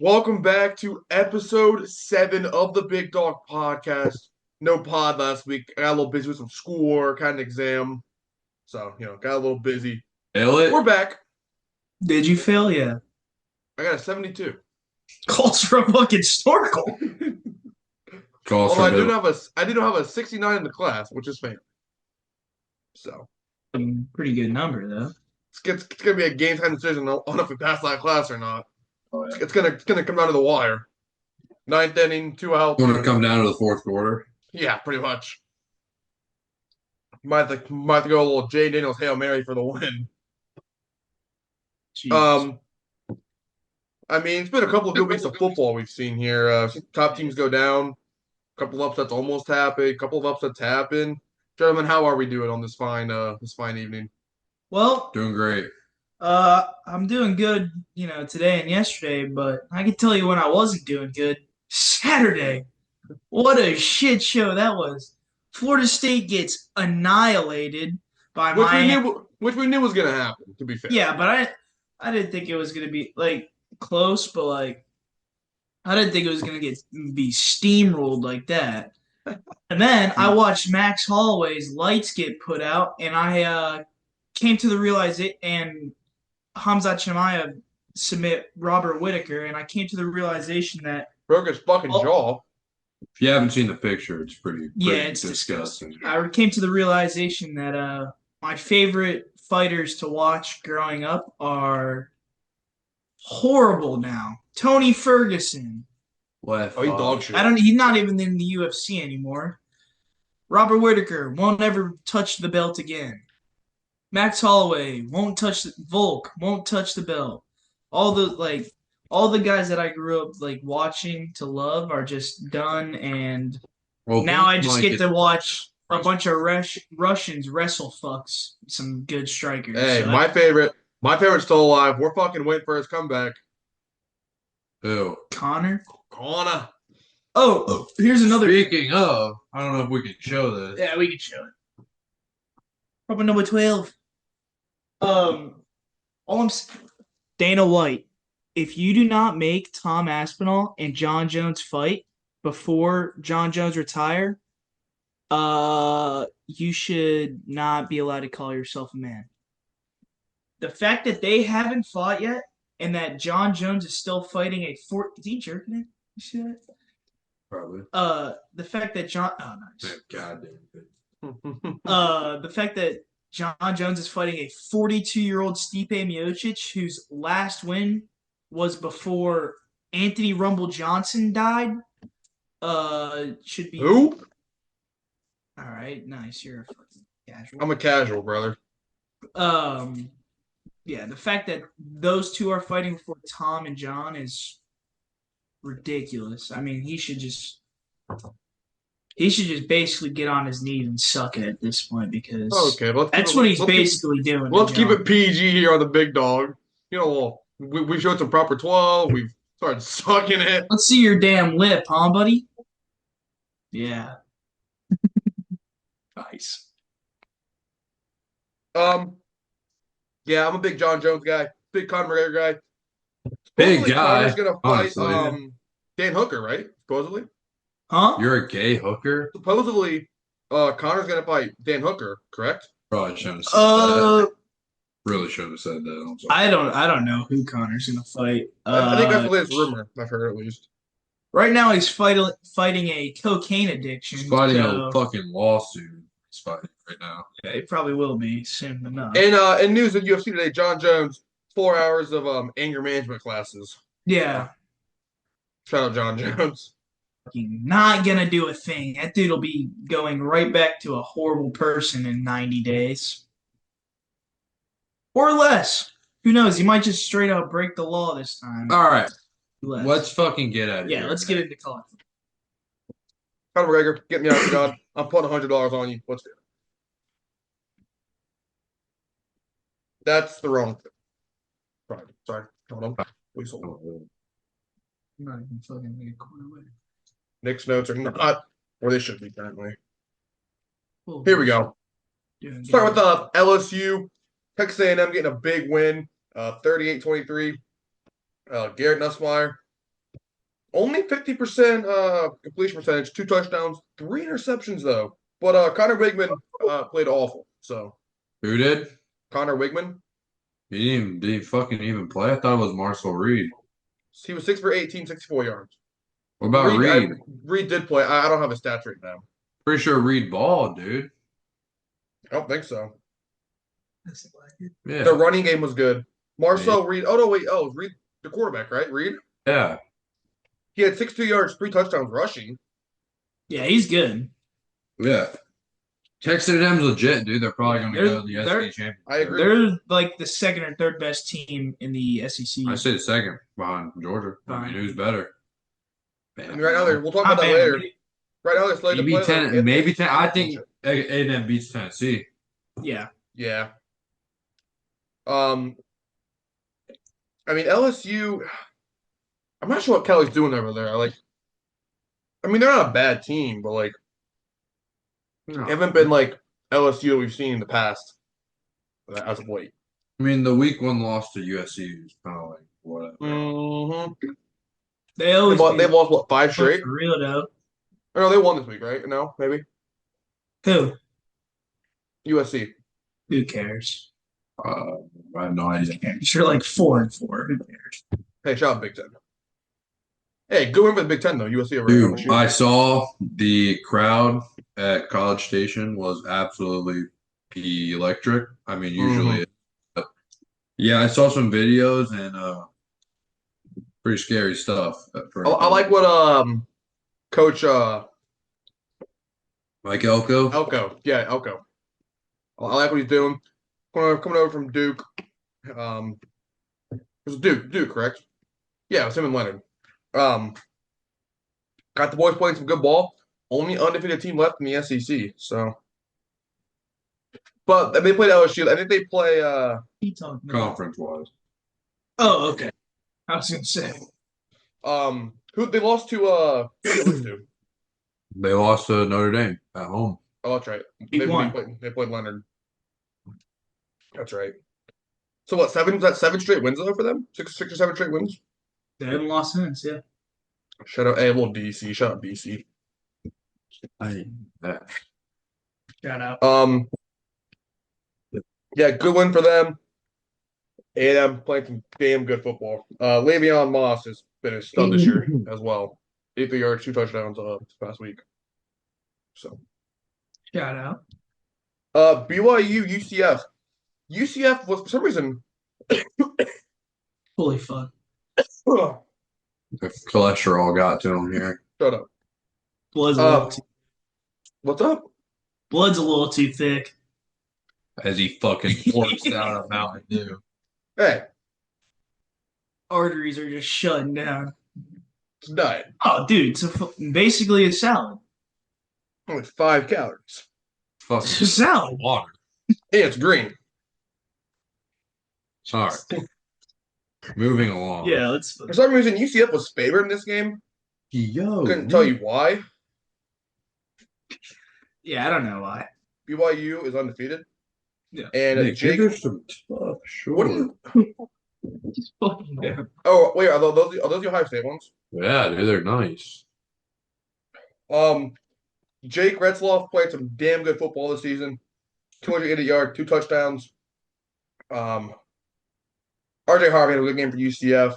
Welcome back to episode 7 of the Big Dog Podcast. No pod last week. I got a little busy with some schoolwork, had an exam. So, got a little busy. Nail it. We're back. Did you fail? Yeah. I got a 72. Calls for a fucking snorkel. Calls Although for I did have a 69 in the class, which is fake. So, Pretty good number though. it's going to be a game time decision on if we pass that class or not. Oh, yeah. It's gonna come down to the wire. Ninth inning, 2 outs. Going to come down to the fourth quarter. Yeah, pretty much. Might have to go a little Jay Daniels Hail Mary for the win. Jesus. It's been a couple of good weeks of football we've seen here. Top teams go down. A couple of upsets almost happened. A couple of upsets happen. Gentlemen, how are we doing on this fine evening? Well, Doing great. I'm doing good, today and yesterday, but I can tell you when I wasn't doing good. Saturday. What a shit show that was. Florida State gets annihilated by Miami. Which we knew was gonna happen, to be fair. Yeah, but I didn't think it was gonna be close, but I didn't think it was gonna be steamrolled like that. And then I watched Max Holloway's lights get put out, and I came to the realization, and Hamza Chimaev submit Robert Whitaker, and I came to the realization that Broke his fucking jaw. If you haven't seen the picture, it's pretty it's disgusting. I came to the realization that my favorite fighters to watch growing up are horrible now. Tony Ferguson. What? Oh, he dog shit. He's not even in the UFC anymore. Robert Whitaker won't ever touch the belt again. Max Holloway won't touch Volk won't touch the belt. All the guys that I grew up watching to love are just done, and now I just get to watch a bunch of Russians wrestle fucks some good strikers. Hey, my favorite's still alive. We're fucking waiting for his comeback. Who? Connor. Oh, here's another. Speaking of, I don't know if we can show this. Yeah, we can show it. Probably number 12. Dana White. If you do not make Tom Aspinall and John Jones fight before John Jones retire, you should not be allowed to call yourself a man. The fact that they haven't fought yet, and that John Jones is still fighting a is he jerking it? You see that? Probably. The fact that John nice. God damn it. The fact that John Jones is fighting a 42-year-old Stipe Miocic, whose last win was before Anthony Rumble Johnson died. Should be. Who? All right, nice. You're a fucking casual. I'm a casual, brother. Yeah, the fact that those two are fighting for Tom and John is ridiculous. I mean, he should just basically get on his knees and suck it at this point, because that's what he's basically doing. Let's keep it PG here on the Big Dog. We showed some proper 12. We've started sucking it. Let's see your damn lip, huh, buddy? Yeah. Nice. Yeah, I'm a big John Jones guy, big Conor McGregor guy. Big Supposedly guy. Conor's gonna fight Honestly. Dan Hooker, right? Supposedly. Huh? You're a gay hooker? Supposedly, Conor's gonna fight Dan Hooker, correct? Probably shouldn't have said that. Uh, Really shouldn't have said that. I'm sorry. I don't know who Connor's gonna fight. I think that's the latest rumor I've heard, at least. Right now he's fighting a cocaine addiction. He's fighting so, a fucking lawsuit. He's fighting right now. yeah, he probably will be soon enough. And in news of UFC today, John Jones, 4 hours of anger management classes. Yeah. Shout out John Jones. Not gonna do a thing. That dude will be going right back to a horrible person in 90 days. Or less. Who knows? He might just straight up break the law this time. All right. Less. Let's fucking get out of here. Yeah, let's get into college. Conor McGregor, get me out of God. I'm putting $100 on you. Let's do it. That's the wrong thing. Sorry. Hold on. Please hold on. I'm not even fucking a quarter away. Nick's notes are not where they should be currently. Here we go. Start with LSU. Texas A&M getting a big win, 38-23. Garrett Nussmeier Only 50% completion percentage, 2 touchdowns, 3 interceptions though. But Connor Wigman played awful. So Who did? Connor Wigman, Did he fucking even play? I thought it was Marcel Reed. he was 6 for 18, 64 yards. What about Reed? Reed did play. I don't have his stats right now. Pretty sure Reed balled, dude. I don't think so. Yeah. The running game was good. Marcel Reed. Oh no, wait. Oh, Reed, the quarterback, right? Reed. Yeah. He had 62 yards, 3 touchdowns rushing. Yeah, he's good. Yeah. Texas A&M's legit, dude. They're probably going to go to the SEC championship. I agree. They're like the second or third best team in the SEC. I say the second behind Georgia. I mean, who's better? I mean, right now, we'll talk about that later. Right now, they're slated to play. Maybe 10. I think A&M beats Tennessee. Yeah. Yeah. I mean, LSU. I'm not sure what Kelly's doing over there. I mean, they're not a bad team, but No. haven't been like LSU we've seen in the past as of late. I mean, the week 1 loss to USC is kind of like whatever. Mm-hmm. They always They've lost what 5 straight? For real though. Or no, they won this week, right? No, maybe Who? USC. Who cares? I have no idea. You're like 4-4. Who cares? Hey, shout out Big Ten. Hey, good win for the Big Ten though. USC over Dude, LSU. I saw the crowd at College Station was absolutely electric. I mean, usually, yeah, I saw some videos and pretty scary stuff. I like what Coach Mike Elko. Elko. I like what he's doing. Coming over from Duke. It was Duke, correct? Yeah, it was him and Leonard. Got the boys playing some good ball. Only undefeated team left in the SEC. So, but they played LSU. I think they play Conference wise. Oh, okay. I was gonna say. Who they lost to? Who did they lose to? They lost to Notre Dame at home. Oh, that's right. They won. They played Leonard. That's right. So what? Was that 7 straight wins though for them? 6 or 7 straight wins. They haven't lost since. Yeah. Shout out, hey, little DC. Shout out DC. Shout out. Yeah, good win for them. A&M playing some damn good football. Le'Veon Moss has been a stud this year as well. 83 yards, 2 touchdowns this past week. So, Shout out. BYU, UCF. UCF was for some reason. Holy fuck. The cholesterol got to him here. Shut up. Blood's a little too, What's up? blood's a little too thick. As he fucking forks down a Mountain Dew. Hey, Arteries are just shutting down. it's a diet. Oh, dude, it's basically a salad. Only 5 calories. Fucking It's a salad. water. Hey, it's green. All right. Moving along. Yeah, let's. For some reason, UCF was favored in this game. Yo. Couldn't tell you why. Yeah, I don't know why. BYU is undefeated. Yeah. And Nick, Jake. there's some tough What short. Just fucking down. Oh, wait, are those the Ohio State ones? Yeah, dude, they're nice. Jake Retzloff played some damn good football this season. 280 yards, 2 touchdowns. RJ Harvey had a good game for UCF.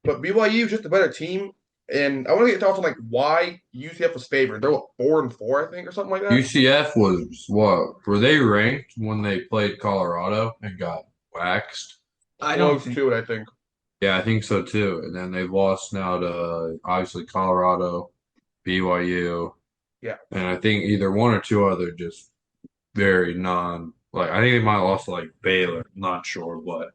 But BYU is just a better team. And I want to get your thoughts on why UCF was favored. They're 4-4, I think, or something like that. UCF was what? Were they ranked when they played Colorado and got waxed? I don't Close think. to it, I think. Yeah, I think so too. And then they've lost now to obviously Colorado, BYU. Yeah. And I think either one or two other just very I think they might have lost to Baylor. I'm not sure, but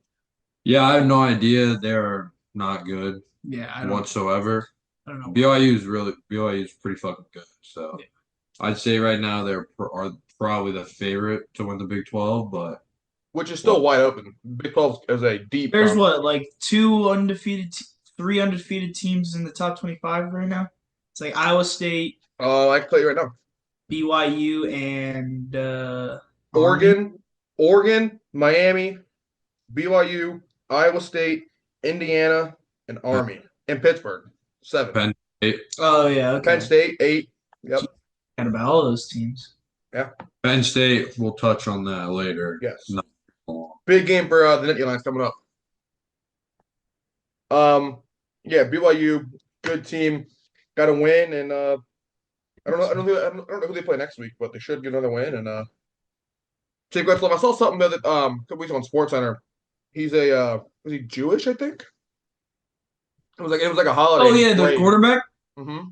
yeah, I have no idea. They're not good Yeah, I don't. whatsoever. I don't know. BYU's pretty fucking good. So Yeah. I'd say right now are probably the favorite to win the Big 12, but Which is still wide open. Big 12 is a deep. There's what, 2 undefeated, 3 undefeated teams in the top 25 right now. It's Iowa State, I can tell you right now. BYU, and Oregon, Miami, BYU, Iowa State, Indiana, and Army, and Pittsburgh. 7. Penn State. Oh yeah, okay. Penn State 8. Yep. Forgot about all those teams. Yeah. Penn State. We'll touch on that later. Yes. Not long. Big game for the Nittany Lions coming up. Yeah, BYU, good team, got to win, and I don't know who they play next week, but they should get another win. And Jake Retzloff, I saw something that a couple weeks on SportsCenter. He's was he Jewish? I think it was like a holiday. Oh yeah, the quarterback. Mm-hmm.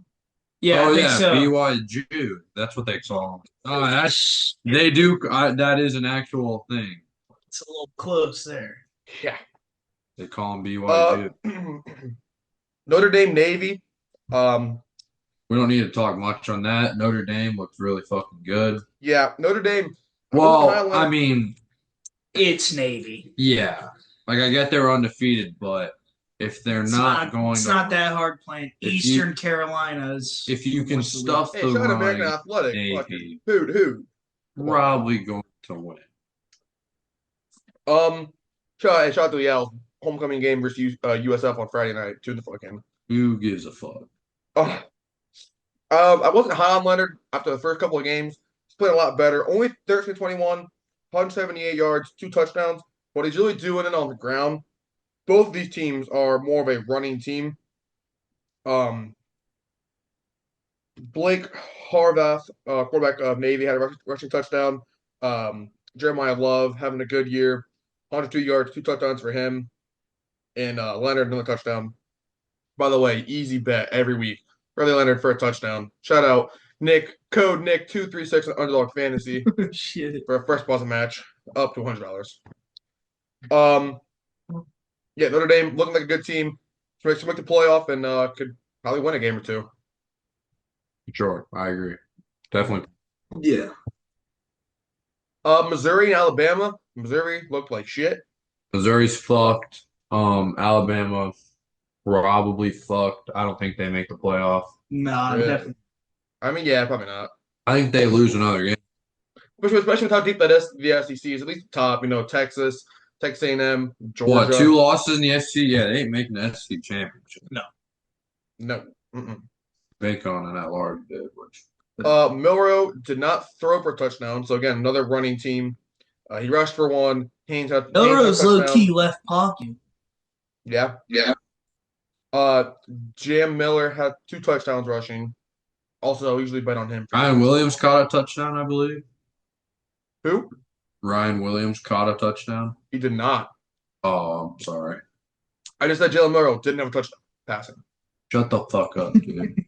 Yeah, oh I think yeah, so. BYU. That's what they call him. Oh, that's they do. That is an actual thing. It's a little close there. Yeah. They call him BYU. Notre Dame Navy. We don't need to talk much on that. Notre Dame looks really fucking good. Yeah, Notre Dame. Well, I mean, it's Navy. Yeah, like I get they're undefeated, but if they're It's not going, it's to, not that hard playing If Eastern you- Carolinas. if you can stuff Hey, the shout out American right Athletic. Navy, Fucking who? probably going to win. Shout out to Yale homecoming game versus USF on Friday night. Tune the fuck in. Who gives a fuck? Oh, I wasn't high on Leonard after the first couple of games. He's playing a lot better. Only 13-21, 178 yards, 2 touchdowns. But he's really doing it on the ground. Both of these teams are more of a running team. Blake Harvath, quarterback of Navy, had a rushing touchdown. Jeremiah Love having a good year. 102 yards, 2 touchdowns for him. And Leonard, another touchdown. By the way, easy bet every week. Riley Leonard for a touchdown. Shout out Nick, code Nick 236 on Underdog Fantasy Shit. for a first deposit match, up to $100. Yeah, Notre Dame looking like a good team. Should make the playoff and could probably win a game or two. Sure, I agree. Definitely. Yeah. Missouri and Alabama. Missouri looked like shit. Missouri's fucked. Alabama probably fucked. I don't think they make the playoff. Nah, Really? definitely. I mean, yeah, probably not. I think they lose another game. Especially with how deep that is, the SEC is, at least top. Texas, Texas A&M, Georgia. What, 2 losses in the SEC? Yeah, they ain't making the SEC championship. No. Mm-mm. Bacon and that large did, which Milrow did not throw for a touchdown. So again, another running team. He rushed for 1. Haynes had Milrow's touchdown. low key left pocket. Yeah. Jam Miller had 2 touchdowns rushing. Also, usually bet on him. Ryan Williams caught a touchdown, I believe. Who? Ryan Williams caught a touchdown. He did not. Oh, I'm sorry. I just said Jalen Milrow didn't have a touchdown passing. Shut the fuck up, dude.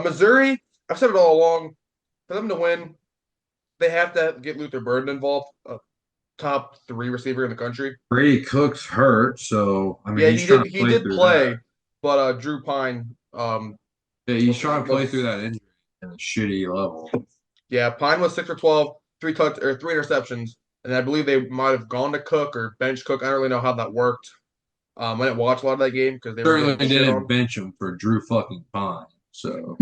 Missouri, I've said it all along. For them to win, they have to get Luther Burden involved, a top 3 receiver in the country. Brady Cook's hurt, so I mean, Yeah, he's he trying did. to He did through play, that. but Drew Pine. Yeah, he's trying to play through that injury at a shitty level. Yeah, Pine was 6 for 12, 3 interceptions, and I believe they might have gone to Cook or bench Cook. I don't really know how that worked. I didn't watch a lot of that game because they Certainly were getting shit didn't on. bench him for Drew fucking Pine. So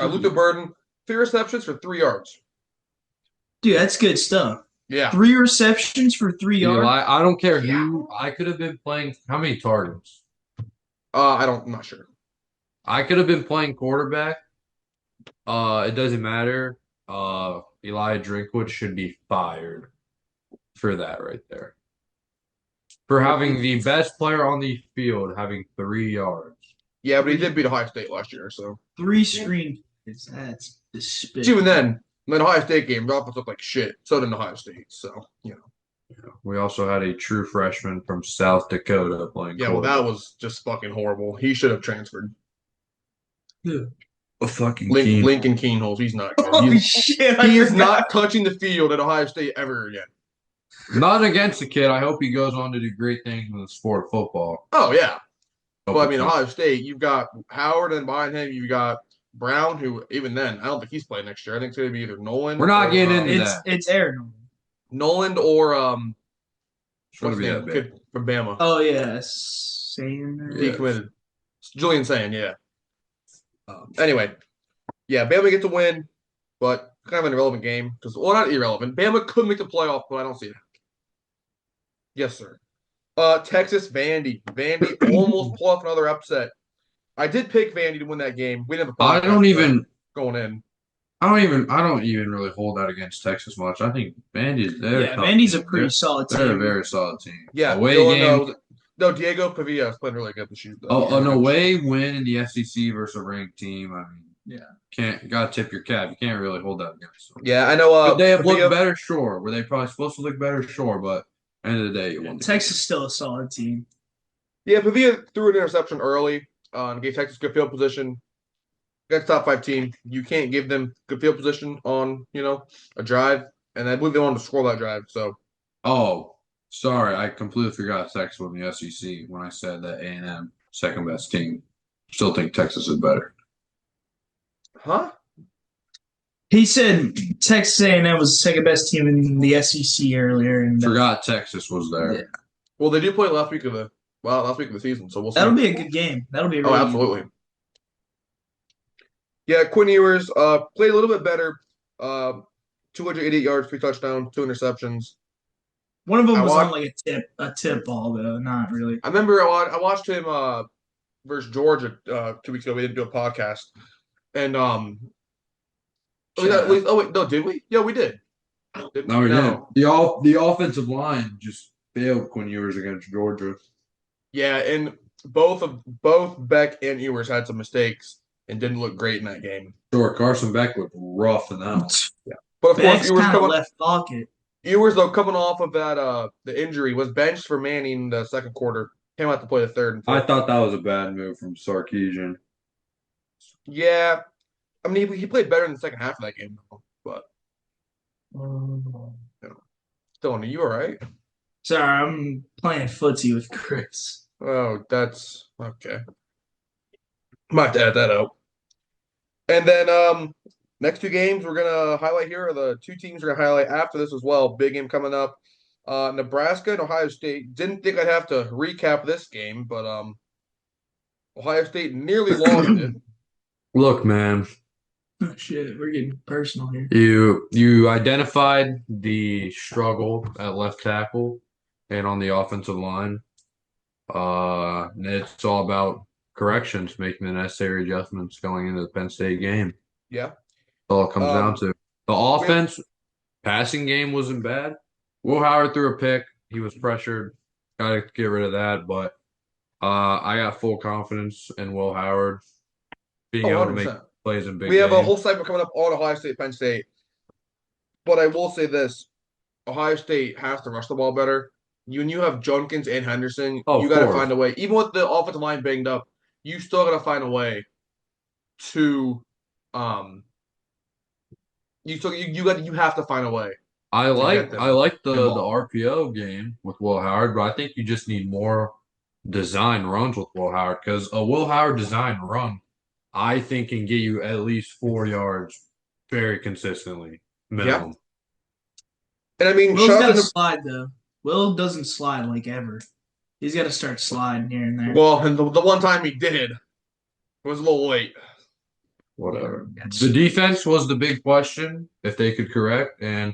Luther Burden, 3 receptions for 3 yards. Dude, that's good stuff. Yeah. 3 receptions for 3 yards. I don't care who. I could have been playing. How many targets? I'm not sure. I could have been playing quarterback. It doesn't matter. Eli Drinkwood should be fired for that right there. For having the best player on the field having 3 yards. Yeah, but he did beat Ohio State last year, so. 3 screen plays. That's despicable. Even then, in the Ohio State game, the offense looked like shit. So did Ohio State, so, We also had a true freshman from South Dakota playing. Yeah, well, that was just fucking horrible. He should have transferred. a fucking Lincoln Keenholz, he's not good. Holy shit. He is not touching the field at Ohio State ever again. Not against the kid. I hope he goes on to do great things in the sport of football. Oh, yeah. But, I mean, Ohio State, you've got Howard, and behind him, you've got Brown, who, even then, I don't think he's playing next year. I think it's going to be either Nolan. We're not getting into It's that. it's Aaron. Nolan or, It's gonna what's be his that name? big. Kid from Bama. Oh yeah, Saying He committed. Julian saying, yeah. Anyway, yeah, Bama gets a win, but kind of an irrelevant game. Well, not irrelevant. Bama could make the playoff, but I don't see it. Yes, sir. Texas Vandy. Vandy almost pulled off another upset. I did pick Vandy to win that game. We didn't have a I podcast don't even going in. I don't even really hold that against Texas much. I think Vandy's they're Yeah, tough Vandy's a team. pretty solid They're a team. very solid team. Yeah, Away Dylan. game, No, Diego Pavia is playing really good this year. an away win in the SEC versus a ranked team. I mean, Yeah. can't gotta tip your cap. You can't really hold that against them. Yeah, I know. Could they have looked Pavia. better? Sure. Were they probably supposed to look better? Sure. But end of the day, you won the Texas is still a solid team. Yeah, Pavia threw an interception early and gave Texas good field position. Against top five team, you can't give them good field position on a drive, and I believe they wanted to score that drive. So, Oh, sorry, I completely forgot Texas was in the SEC when I said that A&M second best team. Still think Texas is better. huh? He said Texas A&M was the second best team in the SEC earlier, and Forgot Texas was there. Yeah. Well, they do play last week of the season, so we'll see. that'll be a good game. That'll be a Oh, really absolutely. Yeah, Quinn Ewers played a little bit better. 288 yards, 3 touchdowns, 2 interceptions. One of them I was watched. on like a tip ball though, not really. I remember I watched him versus Georgia 2 weeks ago. We didn't do a podcast, and oh wait, no, did we? Yeah, we did. No, we didn't. No. The offensive line just failed Quinn Ewers against Georgia. Yeah, and both Beck and Ewers had some mistakes and didn't look great in that game. Sure, Carson Beck looked rough in that one. Yeah, but of Beck's course, kind of left pocket. Ewers though coming off of that the injury was benched for Manning in the second quarter. Came out to play the third and I fourth. thought that was a bad move from Sarkisian. Yeah, I mean he played better in the second half of that game, but still, you all right? Sorry, I'm playing footsie with Chris. Oh, that's okay. Might have to add that out. And then next two games we're gonna highlight here are the two teams we're gonna highlight after this as well. Big game coming up. Nebraska and Ohio State. Didn't think I'd have to recap this game, but Ohio State nearly lost it. Look, man, Oh, shit, we're getting personal here. you identified the struggle at left tackle and on the offensive line. It's all about corrections, making the necessary adjustments going into the Penn State game. Yeah. That's all it comes down to. The we have- offense, passing game wasn't bad. Will Howard threw a pick. He was pressured. Got to get rid of that. But I got full confidence in Will Howard being able to make 100%. plays in big We have a games. whole segment coming up on Ohio State, Penn State. But I will say this: Ohio State has to rush the ball better. When you have Junkins and Henderson, Oh, you of got to course. find a way. Even with the offensive line banged up, you still got to find a way to, you have to find a way. I like them the involved. RPO game with Will Howard, but I think you just need more design runs with Will Howard because a Will Howard design run, I think, can get you at least 4 yards very consistently, minimum. And I mean, Will's shout got out to to slide though. Will doesn't slide like ever. He's got to start sliding here and there. well, and the one time he did was a little late. Whatever. The defense was the big question if they could correct, and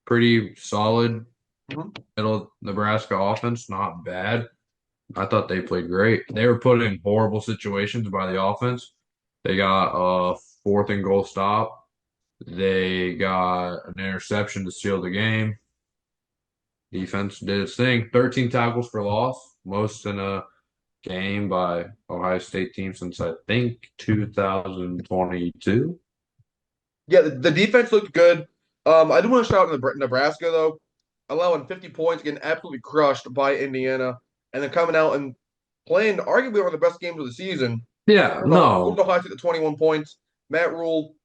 pretty solid middle Nebraska offense, not bad. I thought they played great. They were put in horrible situations by the offense. They got a fourth and goal stop. They got an interception to seal the game. Defense did its thing. 13 tackles for loss, most in a game by Ohio State team since I think 2022. Yeah, the defense looked good. I do want to shout out Nebraska though, allowing 50 points, getting absolutely crushed by Indiana, and then coming out and playing arguably one of the best games of the season. Yeah, no. Ohio State to 21 points. Matt Rule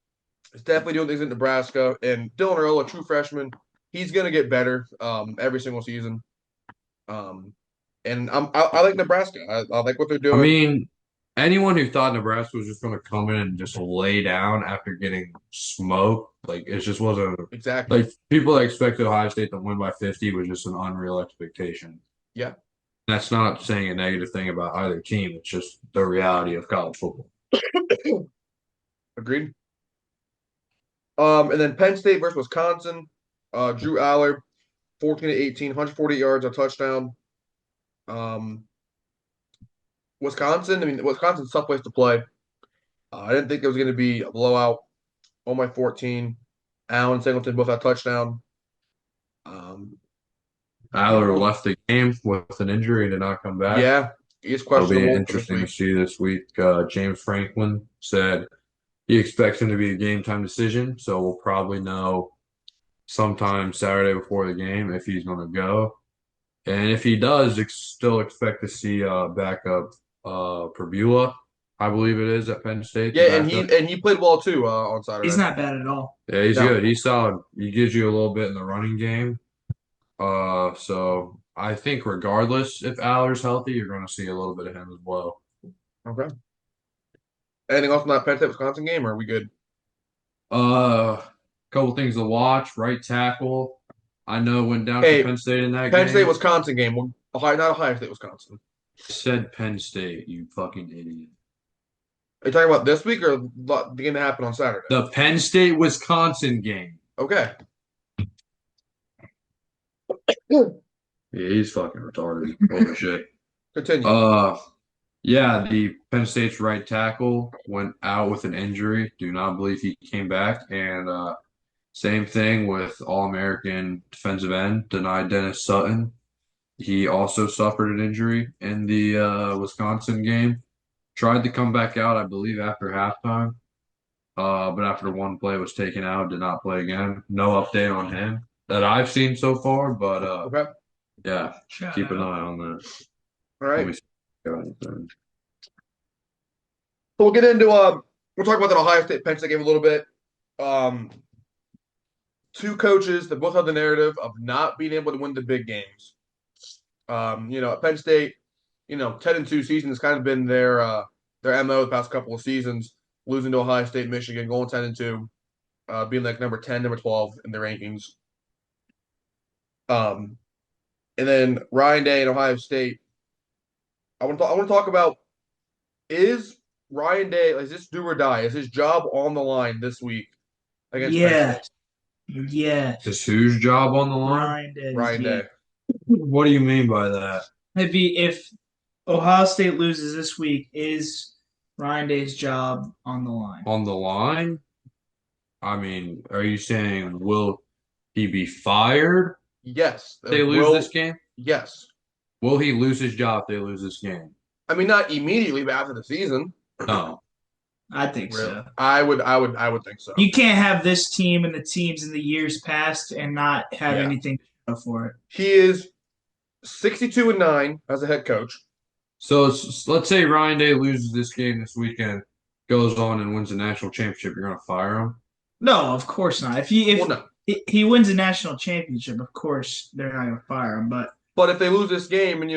is definitely doing things in Nebraska, and Dylan Earl, a true freshman, he's gonna get better every single season. And I like Nebraska. I like what they're doing. I mean, anyone who thought Nebraska was just going to come in and just lay down after getting smoked, like it just wasn't exactly. like people that expected Ohio State to win by 50 was just an unreal expectation. Yeah. That's not saying a negative thing about either team. It's just the reality of college football. Agreed. And then Penn State versus Wisconsin. Drew Aller, 14 to 18, 140 yards, a touchdown. Um, Wisconsin. I mean, Wisconsin's a tough place to play. I didn't think it was going to be a blowout. On my 14, Allen and Singleton both had touchdown. Um, Aller left the game with an injury and did not come back. yeah, he's It'll be questionable for this interesting to week. see this week. James Franklin said he expects him to be a game time decision, so we'll probably know sometime Saturday before the game if he's going to go. And if he does, still expect to see backup Perbula, I believe it is at Penn State. Yeah, The and backup. he played well too on He's Saturday. not bad at all. Yeah, he's No. good. He's solid. He gives you a little bit in the running game. So I think regardless if Aller's healthy, you're going to see a little bit of him as well. Okay. Anything else on that Penn State Wisconsin game, or are we good? Couple things to watch. Right tackle. I know went down Hey, for Penn State in that Penn game. State Wisconsin game. Ohio, not Ohio State Wisconsin. I said Penn State, you fucking idiot. Are you talking about this week or the game that happened on Saturday? The Penn State Wisconsin game. Okay. Yeah, he's fucking retarded. Holy shit. Continue. Yeah, the Penn State's right tackle went out with an injury. Do not believe he came back. And same thing with All-American defensive end, denied Dennis Sutton. He also suffered an injury in the Wisconsin game. Tried to come back out, I believe, after halftime. But after one play was taken out, did not play again. No update on him that I've seen so far, but Okay. yeah, Shout keep an out. eye on that. All Let right. me see if I got anything. So we'll get into we'll talk about that Ohio State Penn State game a little bit. Two coaches that both have the narrative of not being able to win the big games. At Penn State, 10-2 season has kind of been their MO the past couple of seasons, losing to Ohio State, Michigan, going 10-2, being like number 10, number 12 in the rankings. And then Ryan Day and Ohio State. I want to talk about, is Ryan Day, is this do or die? Is his job on the line this week against Penn Yes. State? Yes. Is whose job on the line? Ryan Day. Ryan Day. What do you mean by that? If Ohio State loses this week, is Ryan Day's job on the line? On the line? I mean, are you saying will he be fired Yes. if they lose this game? Yes. Will he lose his job if they lose this game? I mean, not immediately, but after the season. No. I think Really. so. I would think so. You can't have this team and the teams in the years past and not have Yeah. anything to show for it. He is 62-9 as a head coach. So let's say Ryan Day loses this game this weekend, goes on and wins the national championship. You're going to fire him? No, of course not. If Well, no. he wins a national championship, of course they're not going to fire him. But if they lose this game and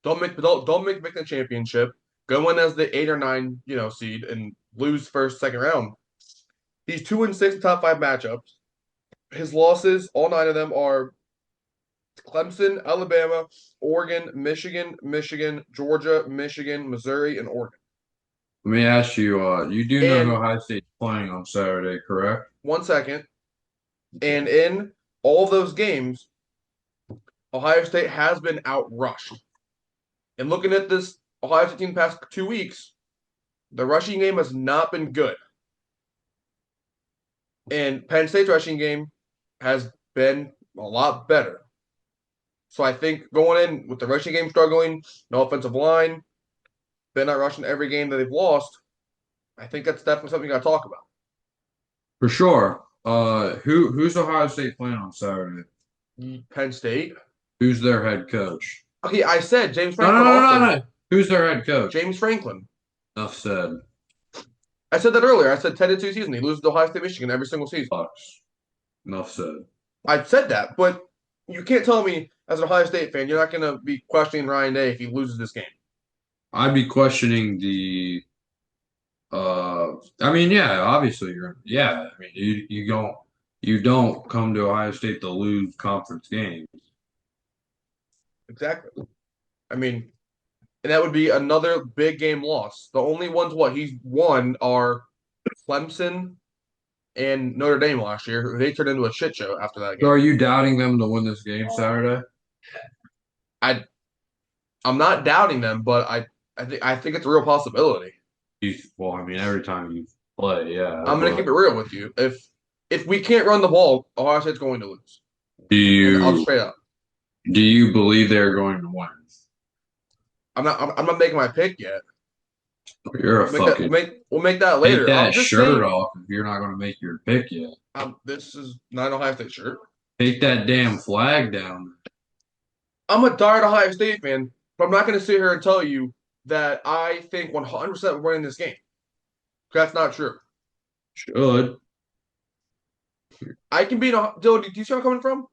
don't make the championship, go in as the 8 or 9 seed and lose first, second round. He's 2-6 in top 5 matchups. His losses, all 9 of them, are Clemson, Alabama, Oregon, Michigan, Georgia, Michigan, Missouri, and Oregon. Let me ask you, you do know And- who Ohio State's playing on Saturday, correct? 1 second. And in all of those games, Ohio State has been outrushed. And looking at this Ohio State team the past 2 weeks, the rushing game has not been good. And Penn State's rushing game has been a lot better. So I think going in with the rushing game struggling, no offensive line, they're not rushing every game that they've lost. I think that's definitely something you got to talk about. For sure. Who's Ohio State playing on Saturday? Penn State. Who's their head coach? Okay, I said James No, Franklin. no. Who's their head coach? James Franklin. Enough said. I said that earlier. I said 10-2 season. He loses to Ohio State, Michigan every single season. Bucs. Enough said. I said that, but you can't tell me as an Ohio State fan you're not going to be questioning Ryan Day if he loses this game. I'd be questioning the. I mean, yeah, obviously I mean, you don't come to Ohio State to lose conference games. Exactly. I mean, and that would be another big game loss. The only ones he's won are Clemson and Notre Dame last year. They turned into a shit show after that So game. are you doubting them to win this game Saturday? I'm not doubting them, but I think it's a real possibility. Well, I mean, every time you play, yeah. I'm gonna keep But it real with you. If we can't run the ball, Ohio State's going to lose. do And I'll you straight up. do you believe they're going to win? I'm not making my pick yet. You're a fucking We'll make that take later. I'm that just shirt saying. off if you're not going to make your pick yet. This is not an Ohio State shirt. Take that damn flag down. I'm a diehard Ohio State fan, but I'm not going to sit here and tell you that I think 100% we're winning this game. That's not true. Should. I can beat Dylan. Do you see where I'm coming from?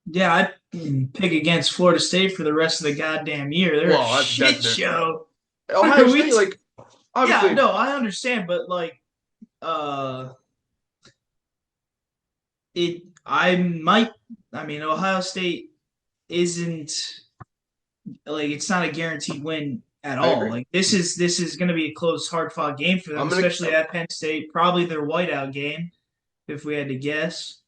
Yeah, I'd pick against Florida State for the rest of the goddamn year. They're Well, a that's shit different. show. Ohio We- State, like obviously, Yeah, no, I understand, but like, uh, I mean, Ohio State isn't like it's not a guaranteed win at I all. agree. Like this is going to be a close, hard fought game for them, especially at Penn State. Probably their whiteout game, if we had to guess.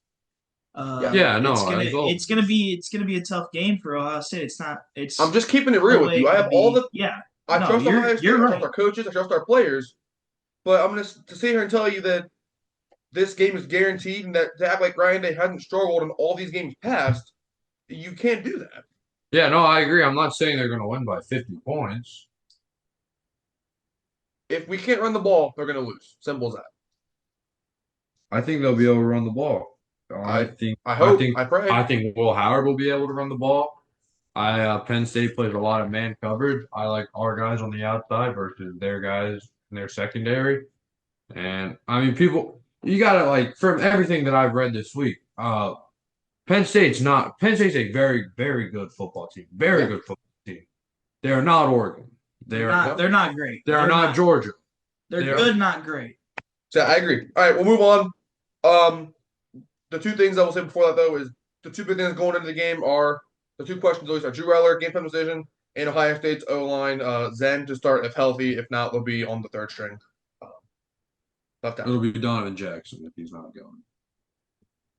Yeah, no, it's gonna be a tough game for Ohio State. I'm just keeping it real with you. I have all the. Yeah. I No, trust Ohio State. you're I right. trust our coaches. I trust our players. But I'm going to sit here and tell you that this game is guaranteed, and that to act like Ryan Day hasn't struggled in all these games past, you can't do that. Yeah, no, I agree. I'm not saying they're going to win by 50 points. If we can't run the ball, they're going to lose. Simple as that. I think they'll be able to run the ball. I hope. I pray. I think Will Howard will be able to run the ball. Penn State plays a lot of man coverage. I like our guys on the outside versus their guys in their secondary. And I mean, you gotta like from everything that I've read this week. Penn State's a very, very good football team. Very good football team. They are not Oregon. They're not great. They're not Georgia. They're good, not great. So I agree. All right, we'll move on. The two things I will say before that though is the two big things going into the game are the two questions always are Drew Eller, game time decision, and Ohio State's O line, Zen to start if healthy. If not, they'll be on the third string. Left out. It'll be Donovan Jackson if he's not going.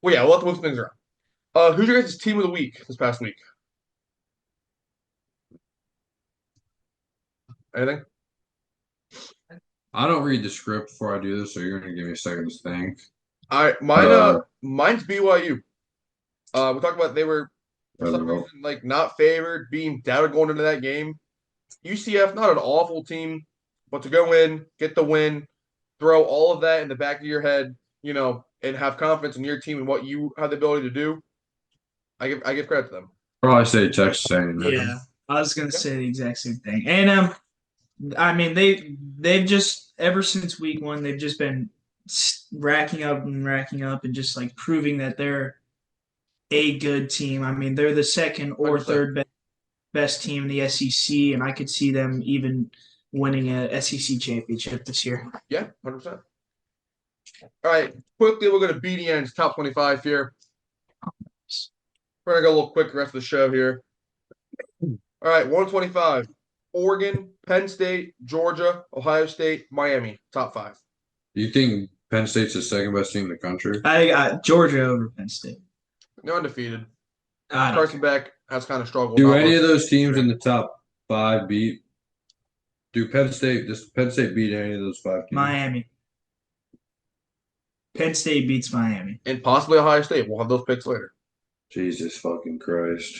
Well, yeah, we'll have to move things around. Who's your guys' team of the week this past week? Anything? I don't read the script before I do this, so you're gonna give me a second to think. All right, mine's BYU. We talked about they were for some reason like not favored, being doubted going into that game. UCF, not an awful team, but to go in, get the win, throw all of that in the back of your head, and have confidence in your team and what you have the ability to do. I give credit to them. Probably say Texas A&M. Yeah, I was gonna say the exact same thing. And I mean they've just ever since week one they've just been racking up and just like proving that they're a good team. I mean they're the second or 100%. third best team in the SEC, and I could see them even winning a SEC championship this year. Yeah, 100%. All right, quickly we'll go to BDN's top 25 here. We're gonna go a little quick the rest of the show here. All right, 125. Oregon, Penn State, Georgia, Ohio State, Miami, top 5. Do you think Penn State's the second best team in the country? I got Georgia over Penn State. They're undefeated. I don't Carson Beck has kind of struggled. Do any of those teams in the top 5 beat? Does Penn State beat any of those 5 teams? Miami. Penn State beats Miami. And possibly Ohio State. We'll have those picks later. Jesus fucking Christ.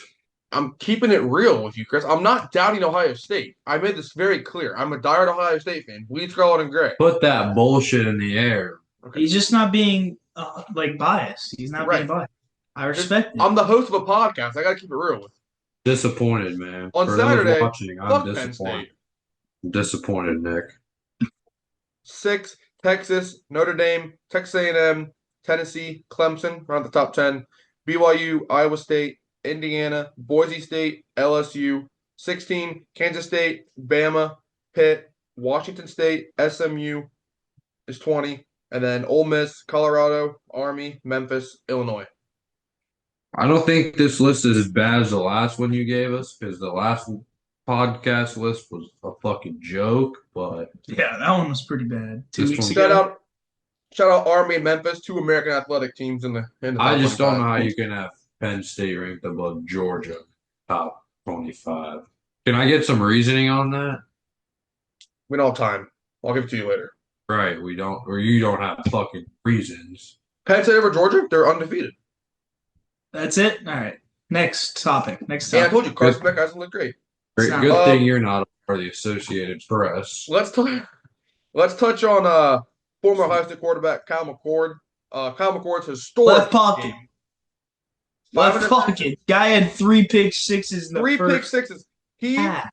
I'm keeping it real with you, Chris. I'm not doubting Ohio State. I made this very clear. I'm a diehard Ohio State fan. Bleed scarlet and gray. Put that bullshit in the air. Okay. He's just not being biased. He's not being biased. I respect it. I'm the host of a podcast. I got to keep it real with you. Disappointed, man. On For Saturday, those watching, I'm fuck Penn disappointed. State. I'm disappointed, Nick. 6, Texas, Notre Dame, Texas A&M, Tennessee, Clemson, around the top 10. BYU, Iowa State, Indiana, Boise State, LSU. 16, Kansas State, Bama, Pitt, Washington State, SMU is 20. And then Ole Miss, Colorado, Army, Memphis, Illinois. I don't think this list is as bad as the last one you gave us because the last podcast list was a fucking joke. But yeah, that one was pretty bad. 2 weeks Shout ago. out Army and Memphis, 2 American athletic teams in the I just don't know how 25. you can have Penn State ranked above Georgia top 25. Can I get some reasoning on that? We don't have time. I'll give it to you later. Right, we don't, or you don't have fucking reasons. Penn State over Georgia, they're undefeated. That's it. All right. Next topic. Next Yeah, I topic. told you, Carson Beck hasn't looked great. Good thing you're not a part of the Associated Press. Let's touch on former Ohio State quarterback Kyle McCord. Kyle McCord's historic Left pocket. game. Left pocket. Guy had 3 pick sixes in the Three first pick sixes. half.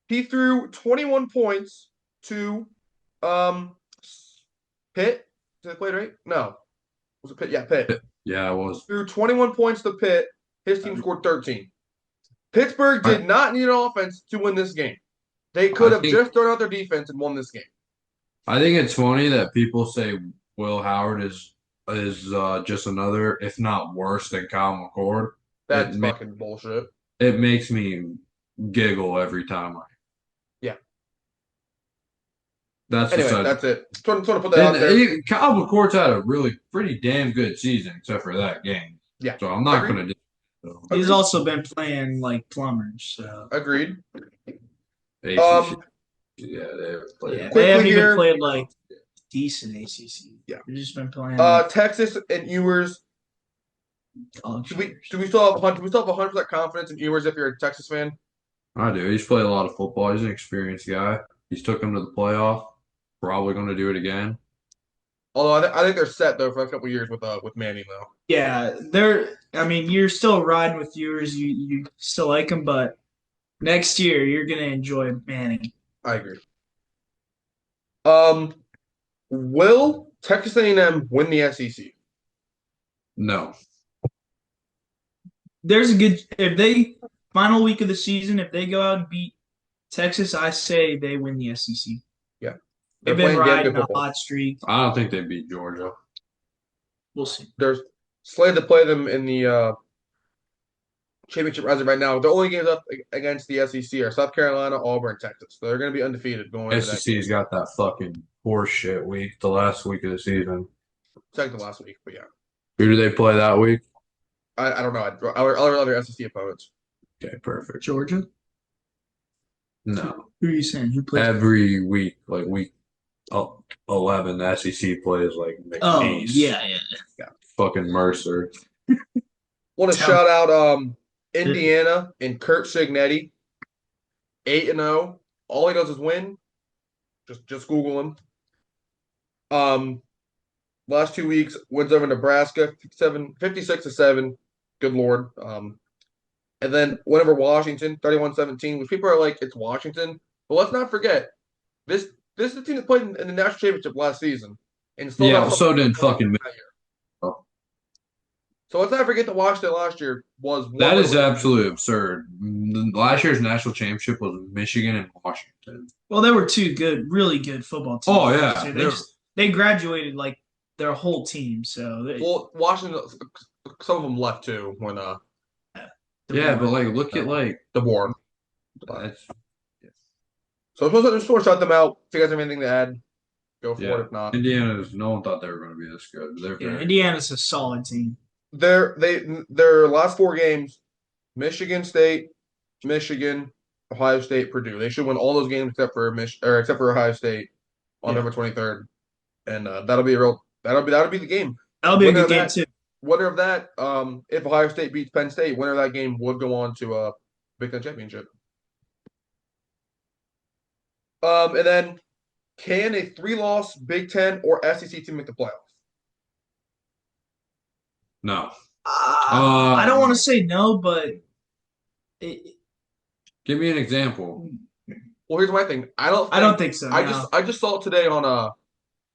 He threw 21 points to Pitt. Did they play it right? No. Was it Pitt? Yeah, Pitt. Yeah, it was. Threw 21 points to Pitt. His team scored 13. Pittsburgh did not need an offense to win this game. They could have just thrown out their defense and won this game. I think it's funny that people say Will Howard is just another, if not worse than Kyle McCord. That's fucking bullshit. It makes me giggle every time. That's it. Just want to put that out there. Kyle McCord's had a really pretty damn good season, except for that game. Yeah. So I'm not going to. He's also been playing like plumbers. So. Agreed. ACC. Yeah, they haven't even played like decent ACC. Yeah, they've just been playing. Texas and Ewers. Do we still have 100% confidence in Ewers if you're a Texas fan? I do. He's played a lot of football. He's an experienced guy. He's took him to the playoff. Probably going to do it again. Although I think they're set though for a couple of years with Manning though. Yeah, I mean, you're still riding with Ewers. You still like him, but next year you're going to enjoy Manning. I agree. Will Texas A&M win the SEC? No. There's a good final week of the season, if they go out and beat Texas, I say they win the SEC. Yeah. They've been riding a hot streak. I don't think they beat Georgia. We'll see. They're slated to play them in the championship as of right now. The only games up against the SEC are South Carolina, Auburn, Texas. So they're going to be undefeated going into that. SEC's got that fucking horseshit week, the last week of the season. Second to last week, but yeah. Who do they play that week? I don't know. Other SEC opponents. Okay, perfect. Georgia? No. Who are you saying? Who plays every week? Like week 11, the SEC plays like McNeese. Oh, yeah. Fucking Mercer. Want to shout out Indiana and Kurt Signetti, 8-0. All he does is win. Just Google him. Last 2 weeks, wins over Nebraska, 56-7. Good Lord. And then win over Washington, 31-17, which people are like, it's Washington. But let's not forget, this is the team that played in the national championship last season. And still so didn't fucking that year. So let's not forget that Washington last year was one. That is absolutely absurd. Last year's national championship was Michigan and Washington. Well, they were two really good football teams. Oh, yeah. They graduated like their whole team. So Washington, some of them left too when but like look at like the board. That's So I just want to shout them out. If you guys have anything to add, go for it. If not, no one thought they were going to be this good. Indiana's a solid team. Their last 4 games: Michigan State, Michigan, Ohio State, Purdue. They should win all those games except for Ohio State on November 23rd, and that'll be the game. That'll be a good game too. Winner of that, if Ohio State beats Penn State, winner of that game would go on to a Big Ten championship. And then, can a 3-loss Big Ten or SEC team make the playoffs? No. I don't want to say no, but give me an example. Well, here's my thing. I don't think so. I just saw it today on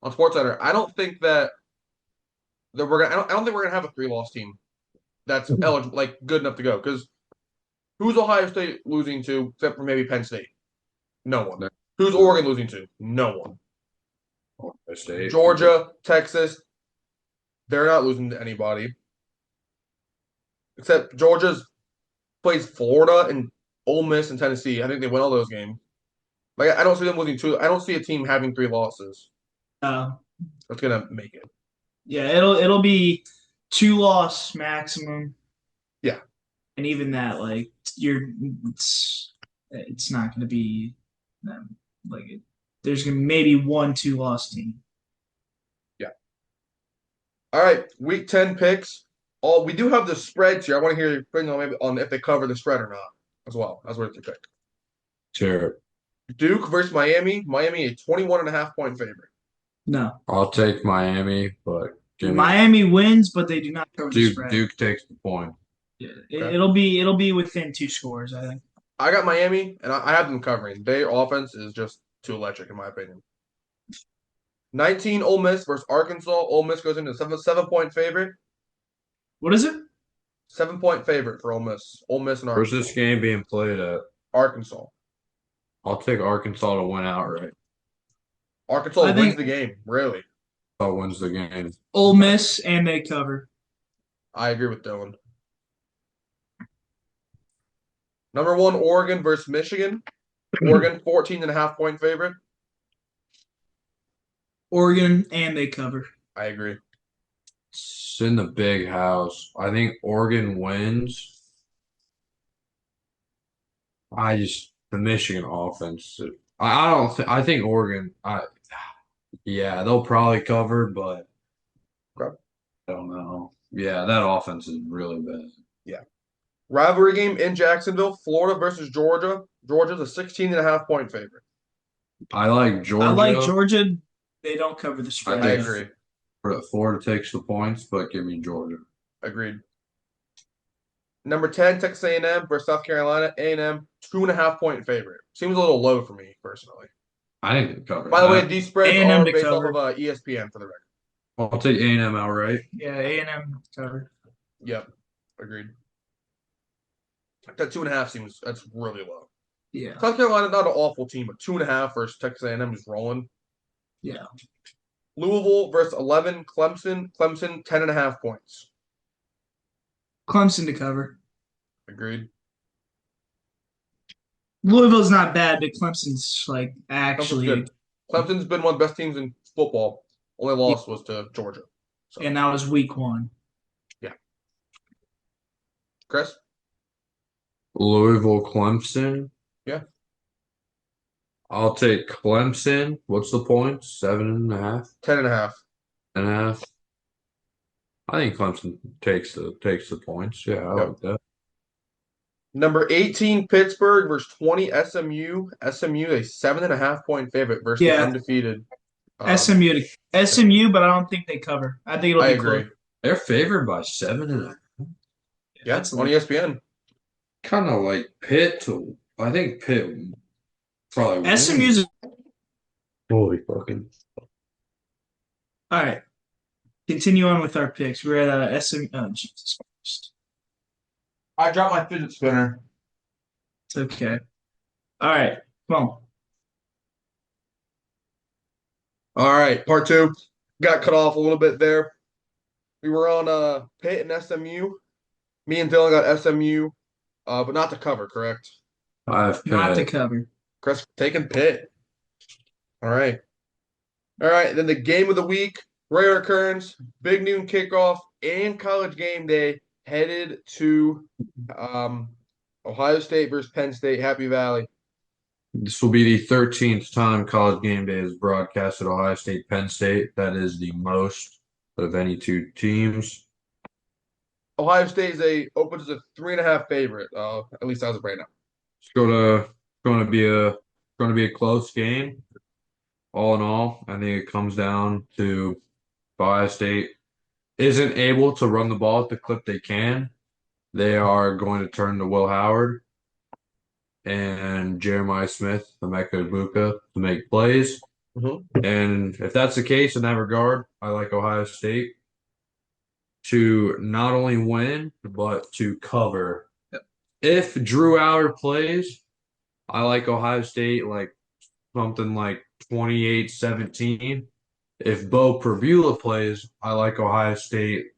SportsCenter. I don't think that we're gonna. I don't think we're gonna have a 3-loss team that's eligible, like good enough to go. Because who's Ohio State losing to, except for maybe Penn State? No one. Who's Oregon losing to? No one. Ohio State. Georgia, Texas. They're not losing to anybody. Except Georgia's plays Florida and Ole Miss and Tennessee. I think they win all those games. Like I don't see them losing 2. I don't see a team having 3 losses. That's gonna make it. Yeah, it'll be 2-loss maximum. Yeah. and even that, like it's it's not going to be like there's going to maybe 1-2 loss team. Yeah. All right, week 10 picks. We do have the spreads here. I want to hear your opinion on maybe on if they cover the spread or not as well. That's what you pick. Sure. Duke versus Miami. Miami a 21.5 point favorite. No, I'll take Miami, but give me Miami wins, but they do not cover the Duke. spread. Duke takes the point. Yeah, Okay. it'll be within 2 scores, I think. I got Miami, and I have them covering. Their offense is just too electric, in my opinion. 19 Ole Miss versus Arkansas. Ole Miss goes into a 7 point favorite. What is it? 7 point favorite for Ole Miss. Ole Miss and Where's Arkansas. this game being played at? Arkansas. I'll take Arkansas to win outright. Arkansas I wins think- the game, really. Arkansas wins the game. Ole Miss and they cover. I agree with Dylan. Number 1, Oregon versus Michigan. Oregon, 14.5 point favorite. Oregon and they cover. I agree. It's in the big house. I think Oregon wins. The Michigan offense. I don't think I think Oregon. Yeah, they'll probably cover, but Okay. I don't know. Yeah, that offense is really bad. Rivalry game in Jacksonville. Florida versus Georgia. Georgia's a 16.5 point favorite. I like Georgia. I like Georgia. They don't cover the spread. I think- agree. Florida takes the points, but give me Georgia. Agreed. Number 10, Texas A&M versus South Carolina. A&M, 2.5 point favorite. Seems a little low for me, personally. I think they cover. By the way, that. these spreads A&M are to based cover. off of ESPN for the record. I'll take A&M outright. Yeah, A&M cover. Yep, agreed. That 2.5 seems that's really low. Yeah. South Carolina, not an awful team, but 2.5 versus Texas A&M is rolling. Yeah. Louisville versus 11, Clemson. Clemson, 10.5 points. Clemson to cover. Agreed. Louisville's not bad, but Clemson's like Clemson's actually, good. Clemson's been one of the best teams in football. Only loss was to Georgia. So, and that was week 1. Chris? Louisville, Clemson. Yeah. I'll take Clemson. What's the points? 7.5, 10.5. 10.5. I think Clemson takes the points. Yeah, I Yep. like that. Number 18, Pittsburgh versus 20, SMU. SMU, a 7.5 point favorite versus the Yeah. undefeated. SMU, but I don't think they cover. I think it'll I be agree. close. They're favored by 7.5. Yeah, That's on ESPN. Kind of like Pitt to. I think Pitt probably wins. SMU's Holy fucking. all right. Continue on with our picks. We're at SMU. Oh, Jesus Christ. I dropped my fidget spinner. It's okay. All right. Come on. All right, part 2. Got cut off a little bit there. We were on Pitt and SMU. Me and Dylan got SMU, but not to cover, correct? I have Not to Pitt. cover. Chris taking Pitt. All right. All right, then the game of the week, rare occurrence, big noon kickoff, and college game day headed to Ohio State versus Penn State, Happy Valley. This will be the 13th time College Game Day is broadcast at Ohio State, Penn State. That is the most of any two teams. Ohio State opens as a 3.5 favorite, at least as of right now. It's going to be a close game. All in all, I think it comes down to Ohio State isn't able to run the ball at the clip they can. They are going to turn to Will Howard and Jeremiah Smith, Emeka Egbuka, to make plays. Mhm. And if that's the case in that regard, I like Ohio State to not only win, but to cover. If Drew Aller plays, I like Ohio State like something like 28-17. If Bo Prabula plays, I like Ohio State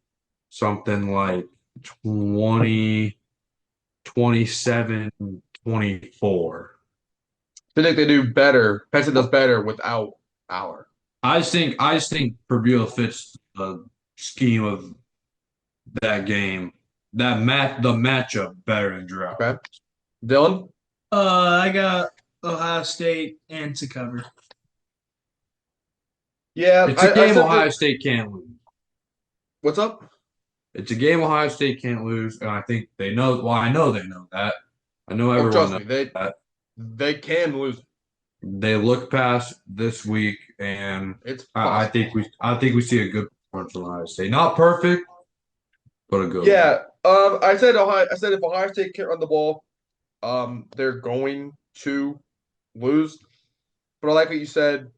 something like 27-24. I think they do better. Penn State does better without Aller. I just think Prabula fits the scheme of that game the matchup better than drought. Okay. Dylan? I got Ohio State and to cover. Yeah, It's a I game said Ohio that. State can't lose. What's up? It's a game Ohio State can't lose, and I think they know. Well, I know they know that. I know Oh, everyone trust knows me, that. they can lose. They look past this week, and It's I possible. think we see a good performance from Ohio State. Not perfect, but a good one. Yeah. I said if Ohio State can't run the ball, they're going to lose. But I like what you said.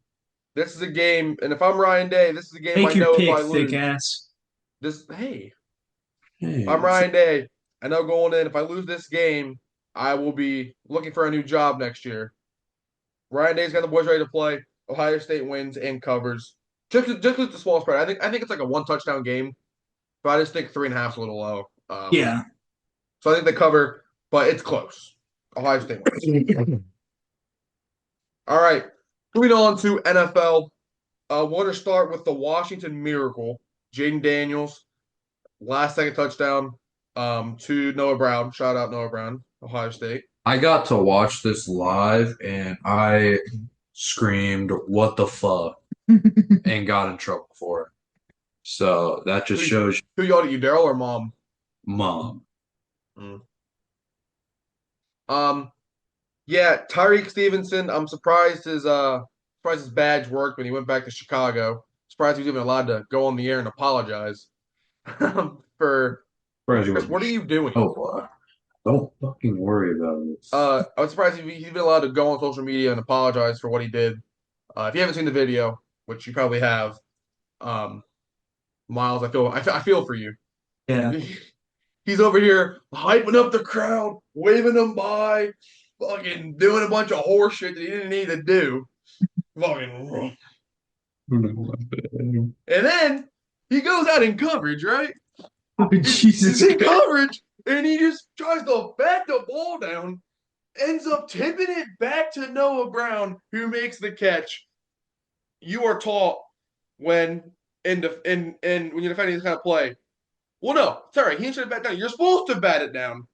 This is a game, and if I'm Ryan Day, this is a game I Make your know if pick, I thick lose. ass. Hey, Hey, I'm Ryan Day. I know going in, if I lose this game, I will be looking for a new job next year. Ryan Day's got the boys ready to play. Ohio State wins and covers. Just with the small spread. I think it's like a one touchdown game, but I just think 3.5 is a little low. Yeah. So I think they cover, but it's close. Ohio State wins. All right, moving on to NFL. We're going to start with the Washington Miracle. Jaden Daniels, last second touchdown to Noah Brown. Shout out Noah Brown, Ohio State. I got to watch this live, and I screamed, "What the fuck!" and got in trouble for it. So that just shows you, Who yelled at you, Daryl or Mom? Mom. Mm. Yeah, Tyreek Stevenson. I'm surprised his badge worked when he went back to Chicago. Surprised he was even allowed to go on the air and apologize for Surprised he Chris. wasn't. What are you doing? Oh, don't fucking worry about it. I was surprised he's been allowed to go on social media and apologize for what he did. If you haven't seen the video, which you probably have, um, Miles, I feel for you. Yeah. He's over here hyping up the crowd, waving them by, fucking doing a bunch of horse shit that he didn't need to do. Fucking. And then he goes out in coverage, right? Jesus He's in Christ. coverage, and he just tries to bat the ball down, ends up tipping it back to Noah Brown, who makes the catch. You are taught when when you're defending this kind of play. Well, no, sorry, he should have bat down. You're supposed to bat it down.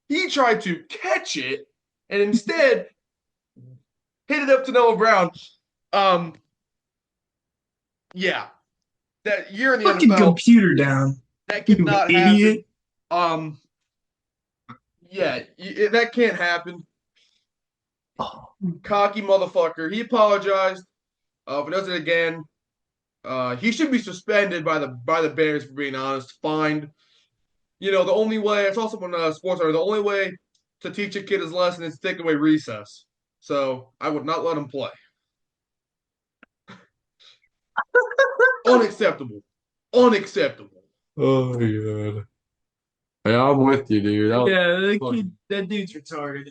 He tried to catch it and instead hit it up to Noah Brown. Yeah, that you're in the Fucking NFL. computer down. That You cannot idiot. happen. Yeah, that can't happen. Cocky motherfucker. He apologized. If he does it again, he should be suspended by the Bears for being honest. Fined. You know, the only way. I saw someone sports center. The only way to teach a kid his lesson is to take away recess. So I would not let him play. Unacceptable. Unacceptable. Oh my god. Yeah, I'm with you, dude. Yeah, that dude's retarded.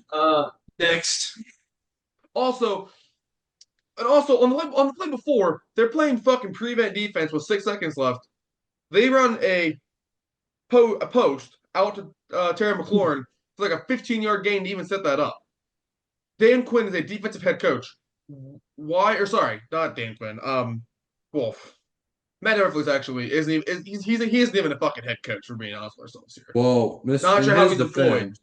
Next. Also, on the play before, they're playing fucking prevent defense with 6 seconds left. They run a post out to Terry McLaurin for like a 15-yard gain to even set that up. Dan Quinn is a defensive head coach. Why? Or sorry, not Dan Quinn. Wolf. Matt Eberflus actually isn't even. He isn't even a fucking head coach for being honest with ourselves here. Well, Not sure how he's deployed.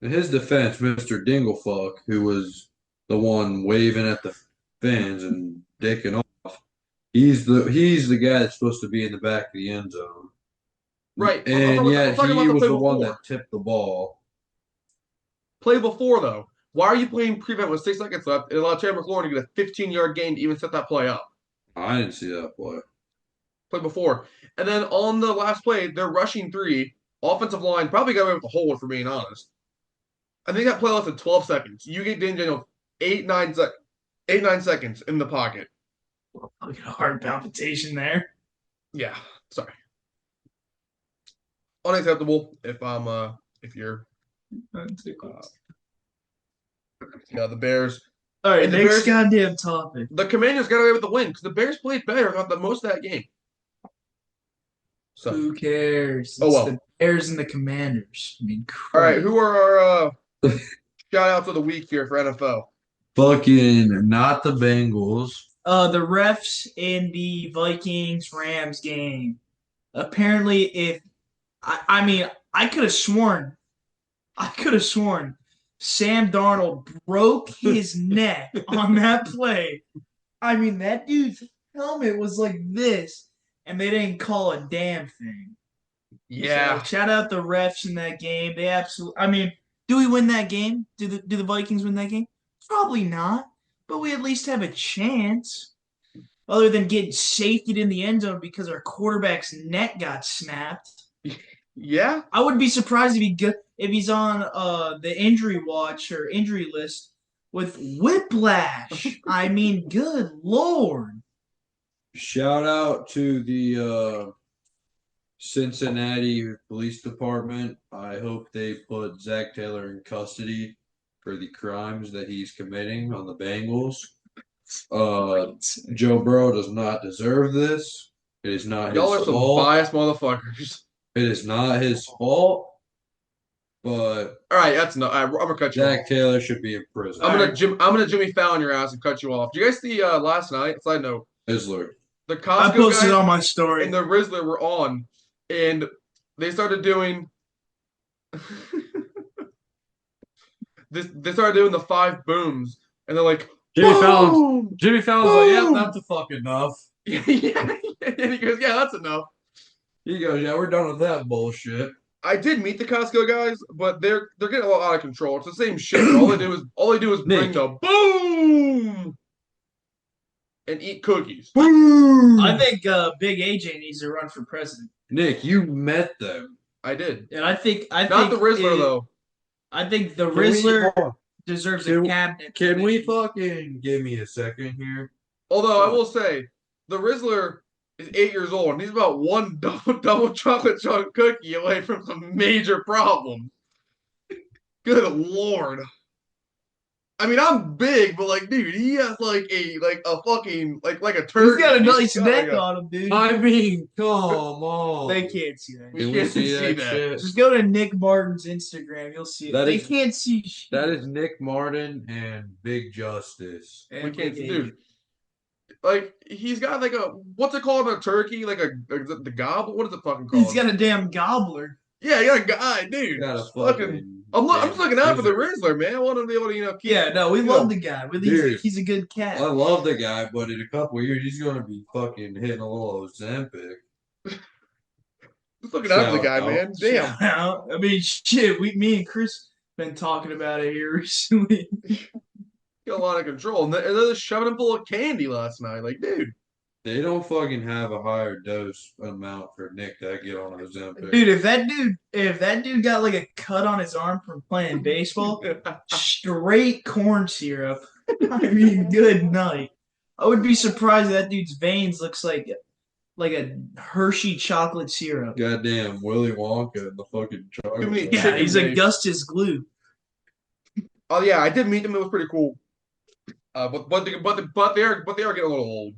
In his defense, Mr. Dinglefuck, who was the one waving at the fans and dicking off, he's the guy that's supposed to be in the back of the end zone. Right. And yet talking he about the was play the one before. that tipped the ball. Play before though. Why are you playing prevent with 6 seconds left? It allowed Terry McLaurin to get a 15-yard gain to even set that play up. I didn't see that play. Play before. And then on the last play, they're rushing 3. Offensive line probably got away with the hold, for being honest. I think that play less than 12 seconds. You get Dan Daniels 9 seconds in the pocket. Fucking heart palpitation there. Yeah, sorry. Unacceptable if you're the Bears. All right, And the next Bears- goddamn topic. The Commanders got away with the win because the Bears played better throughout the most of that game. So Who cares? Oh, well. The Bears and the Commanders. I mean, all right, Christ. who are our shout outs of the week here for NFL? Fucking not the Bengals. The refs in the Vikings Rams game. Apparently, if I mean, I could have sworn Sam Darnold broke his neck on that play. I mean, that dude's helmet was like this, and they didn't call a damn thing. Yeah. So shout out the refs in that game. They absolutely. I mean, do we win that game? Do the Vikings win that game? Probably not, but we at least have a chance. Other than getting safetied in the end zone because our quarterback's neck got snapped. Yeah. I wouldn't be surprised if he's on the injury watch or injury list with whiplash. I mean, good lord. Shout out to the Cincinnati Police Department. I hope they put Zach Taylor in custody for the crimes that he's committing on the Bengals. Joe Burrow does not deserve this. It is not Y'all his are some fault. biased motherfuckers. It is not his fault. But All right, that's not. I'm gonna cut you off. Zach Taylor should be in prison. I'm gonna Jimmy Fallon your ass and cut you off. Did you guys see last night? Side note: Isler. the I Costco posted guy on my story. and the Rizzler were on, and they started doing. They started doing the 5 booms, and they're like, Jimmy boom! Fallon's like, yep, that's a fucking enough. Yeah, and he goes, yeah, that's enough. He goes, yeah, we're done with that bullshit. I did meet the Costco guys, but they're getting a lot out of control. It's the same shit. All they do is bring Nick. the boom and eat cookies. Boom! I think Big AJ needs to run for president. Nick, you met them. I did. And I think Not the Rizzler though. I think the Can we- Rizzler deserves a can- cabinet. Can we position. fucking give me a second here? Although I will say, the Rizzler is 8 years old, and he's about one double chocolate chunk cookie away from some major problems. Good lord. I mean, I'm big, but like, dude, he has like a fucking like a turkey. He's got a nice got neck like on him, dude. I mean, come on. They can't see that. We Can we can't see see that that. shit? Just go to Nick Martin's Instagram. You'll see it. That They is- can't see shit. That is Nick Martin and Big Justice. And We can't Big see, AJ. dude. Like he's got like a what's it called, a turkey, like the gobble. What is it fucking called? He's got a damn gobbler. Yeah, you got a guy, dude. You got a Fucking. fucking. I'm just looking out for the wizard. Rizzler, man. I want him to be able to keep. Yeah, no, we you love know, the guy. Dude. He's a good cat. I love the guy, but in a couple of years, he's going to be fucking hitting a little Ozempic. Just looking out for the Shout guy, out. man. Damn. Shout out. I mean, shit. Me and Chris been talking about it here recently. Got a lot of control. And they're just shoving him full of candy last night. Like, dude. They don't fucking have a higher dose amount for Nick to get on Ozempic. Dude, if that dude got like a cut on his arm from playing baseball, straight corn syrup. I mean, good night. I would be surprised if that dude's veins looks like a Hershey chocolate syrup. Goddamn Willy Wonka and the fucking chocolate. many Yeah, chicken he's veins. Augustus Glue. Oh yeah, I did meet them. It was pretty cool. But they are getting a little old.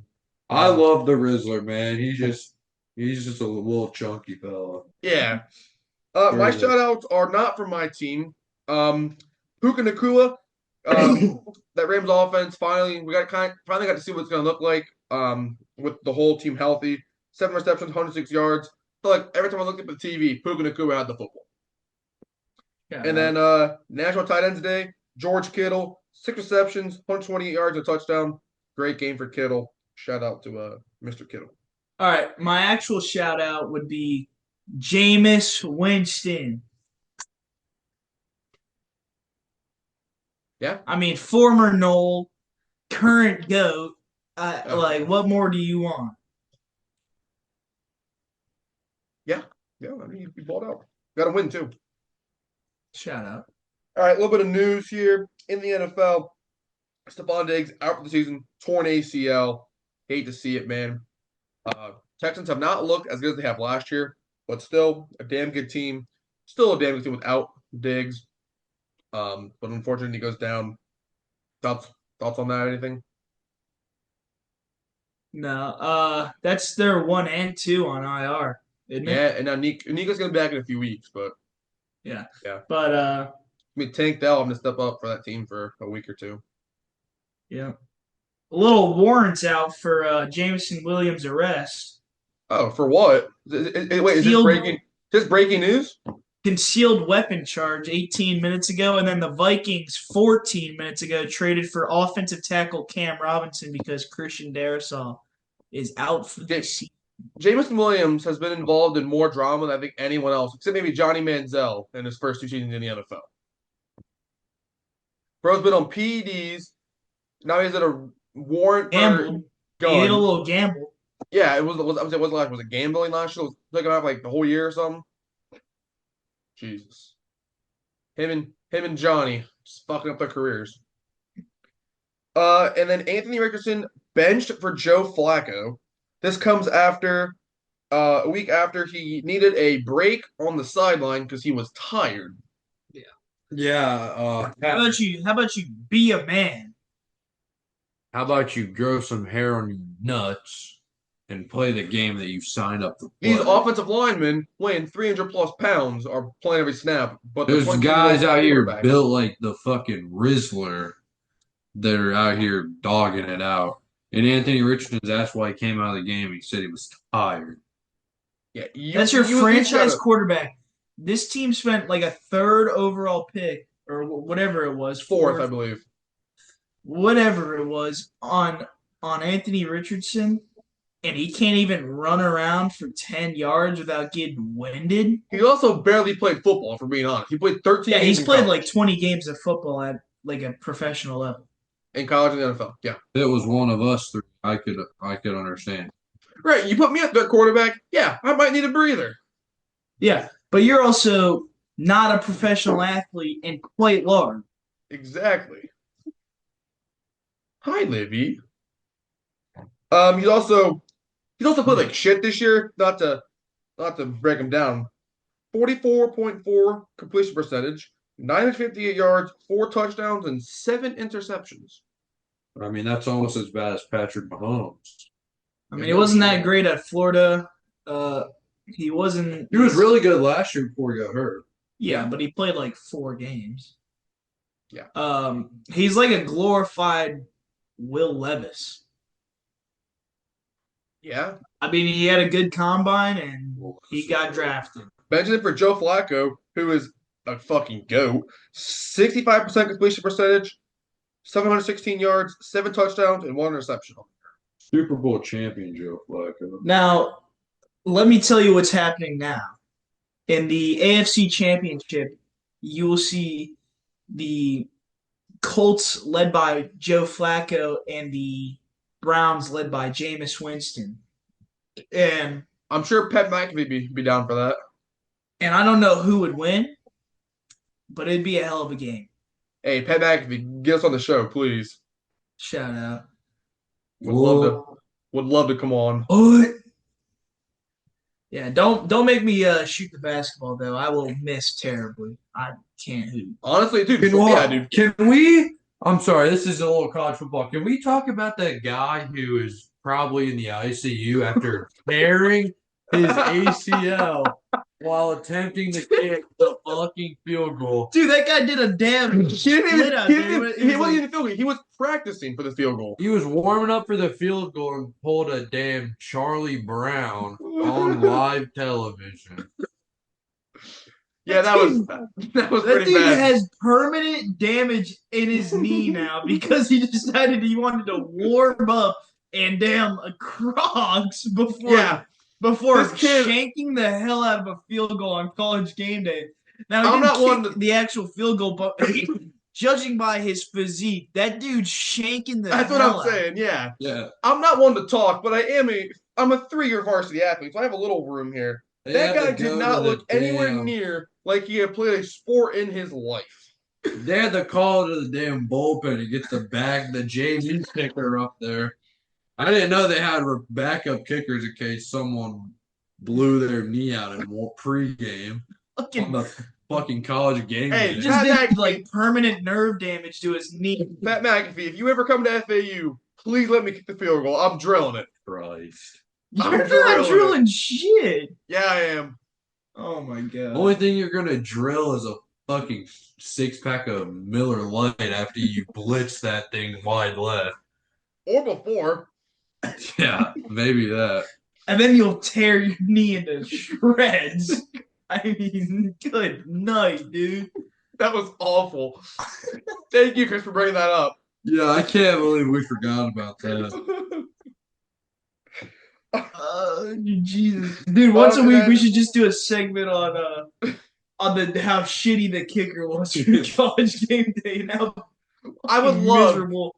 I love the Rizzler, man. He's just a little chunky fella. Yeah. My Very good. shout outs are not from my team. Puka Nacua, that Rams offense finally finally got to see what it's gonna look like. With the whole team healthy. 7 receptions, 106 yards. So like every time I looked at the TV, Puka Nacua had the football. And then National Tight Ends Day, George Kittle, 6 receptions, 128 yards, and a touchdown. Great game for Kittle. Shout out to Mr. Kittle. all right, my actual shout out would be Jameis Winston. Yeah. I mean, former Knoll, current GOAT. Yeah. Like, what more do you want? Yeah, I mean, he balled out. Got to win too. Shout out. All right, a little bit of news here in the NFL. Stephon Diggs out for the season, torn ACL. Hate to see it, man. Texans have not looked as good as they have last year, but still a damn good team. Still a damn good team without Diggs. But unfortunately, he goes down. Thoughts on that? Anything? No, that's their 1 and 2 on IR, isn't it? Yeah, and now Nico's gonna be back in a few weeks, but Yeah. Yeah. But I mean, Tank Dell, I'm gonna step up for that team for a week or two. yeah. A little warrants out for Jameson Williams' arrest. Oh, for what? Wait, is this Field breaking Just breaking news. Concealed weapon charge 18 minutes ago, and then the Vikings 14 minutes ago traded for offensive tackle Cam Robinson because Christian Darrisaw is out for the season. Jameson Williams has been involved in more drama than I think anyone else, except maybe Johnny Manziel in his first 2 seasons in the NFL. Bro's been on PEDs. Now he's at a warrant for He did a little gamble. Yeah, it was it gambling last year? It was looking out like the whole year or something. Jesus. Him and Johnny just fucking up their careers. And then Anthony Richardson benched for Joe Flacco. This comes after a week after he needed a break on the sideline because he was tired. Yeah. How about you be a man? How about you grow some hair on your nuts and play the game that you signed up to play? These offensive linemen weighing 300 plus pounds are playing every snap. But there's guys out here built like the fucking Rizzler that are out here dogging it out. And Anthony Richardson's asked why he came out of the game. He said he was tired. Yeah, that's your franchise quarterback. This team spent like a 3rd overall pick or whatever it was, 4th, I believe. Whatever it was on Anthony Richardson, and he can't even run around for 10 yards without getting winded. He also barely played football, if we're being honest. He played 13 games. Yeah, he's played like 20 games of football at like a professional level. In college and the NFL, yeah. If it was one of us three, I could understand. Right, you put me at that quarterback, yeah, I might need a breather. Yeah, but you're also not a professional athlete and quite large. Exactly. Hi, Livy. He's also played like shit this year. Not to break him down. 44.4 completion percentage, 958 yards, 4 touchdowns, and 7 interceptions. I mean, that's almost as bad as Patrick Mahomes. I mean, it wasn't that great at Florida. He wasn't. He was really good last year before he got hurt. Yeah, but he played like 4 games. Yeah. He's like a glorified Will Levis. Yeah. I mean, he had a good combine and he got drafted. Benching for Joe Flacco, who is a fucking goat. 65% completion percentage, 716 yards, 7 touchdowns, and 1 interception. Super Bowl champion Joe Flacco. Now, let me tell you what's happening now. In the AFC Championship, you will see the Colts led by Joe Flacco and the Browns led by Jameis Winston. And I'm sure Pat McAfee be down for that. And I don't know who would win, but it'd be a hell of a game. Hey, Pat McAfee, get us on the show, please. Shout out. Would love to come on. What? Yeah, don't make me shoot the basketball though. I will miss terribly. I can't hoop. Honestly, dude. Dude. Can we? I'm sorry, this is a little college football. Can we talk about that guy who is probably in the ICU after tearing his ACL while attempting to kick the fucking field goal? Dude, that guy did a damn split out there. He wasn't even filming. He was practicing for the field goal. He was warming up for the field goal and pulled a damn Charlie Brown on live television. Yeah, that was pretty bad. That dude has permanent damage in his knee now because he decided he wanted to warm up and damn Crocs before shanking the hell out of a field goal on College game day. Now, I'm not one the actual field goal, but judging by his physique, that dude's shanking the That's hell what I'm out. saying, yeah. Yeah. I'm not one to talk, but I'm a 3-year varsity athlete, so I have a little room here. That guy did not look anywhere near like he had played a sport in his life. They had to call to the damn bullpen to get the JV kicker up there. I didn't know they had backup kickers in case someone blew their knee out in pregame on the fucking college game. Hey, day. just did like permanent nerve damage to his knee. Pat McAfee, if you ever come to FAU, please let me kick the field goal. I'm drilling it. Christ. You're not drilling shit. Yeah, I am. Oh my god. Only thing you're gonna drill is a fucking 6-pack of Miller Lite after you blitz that thing wide left. Or before. Yeah, maybe that. And then you'll tear your knee into shreds. I mean, good night, dude. That was awful. Thank you, Chris, for bringing that up. Yeah, I can't believe we forgot about that. Jesus, dude. Once a And week, we then- should just do a segment on the how shitty the kicker was for college game day and how I would love. miserable.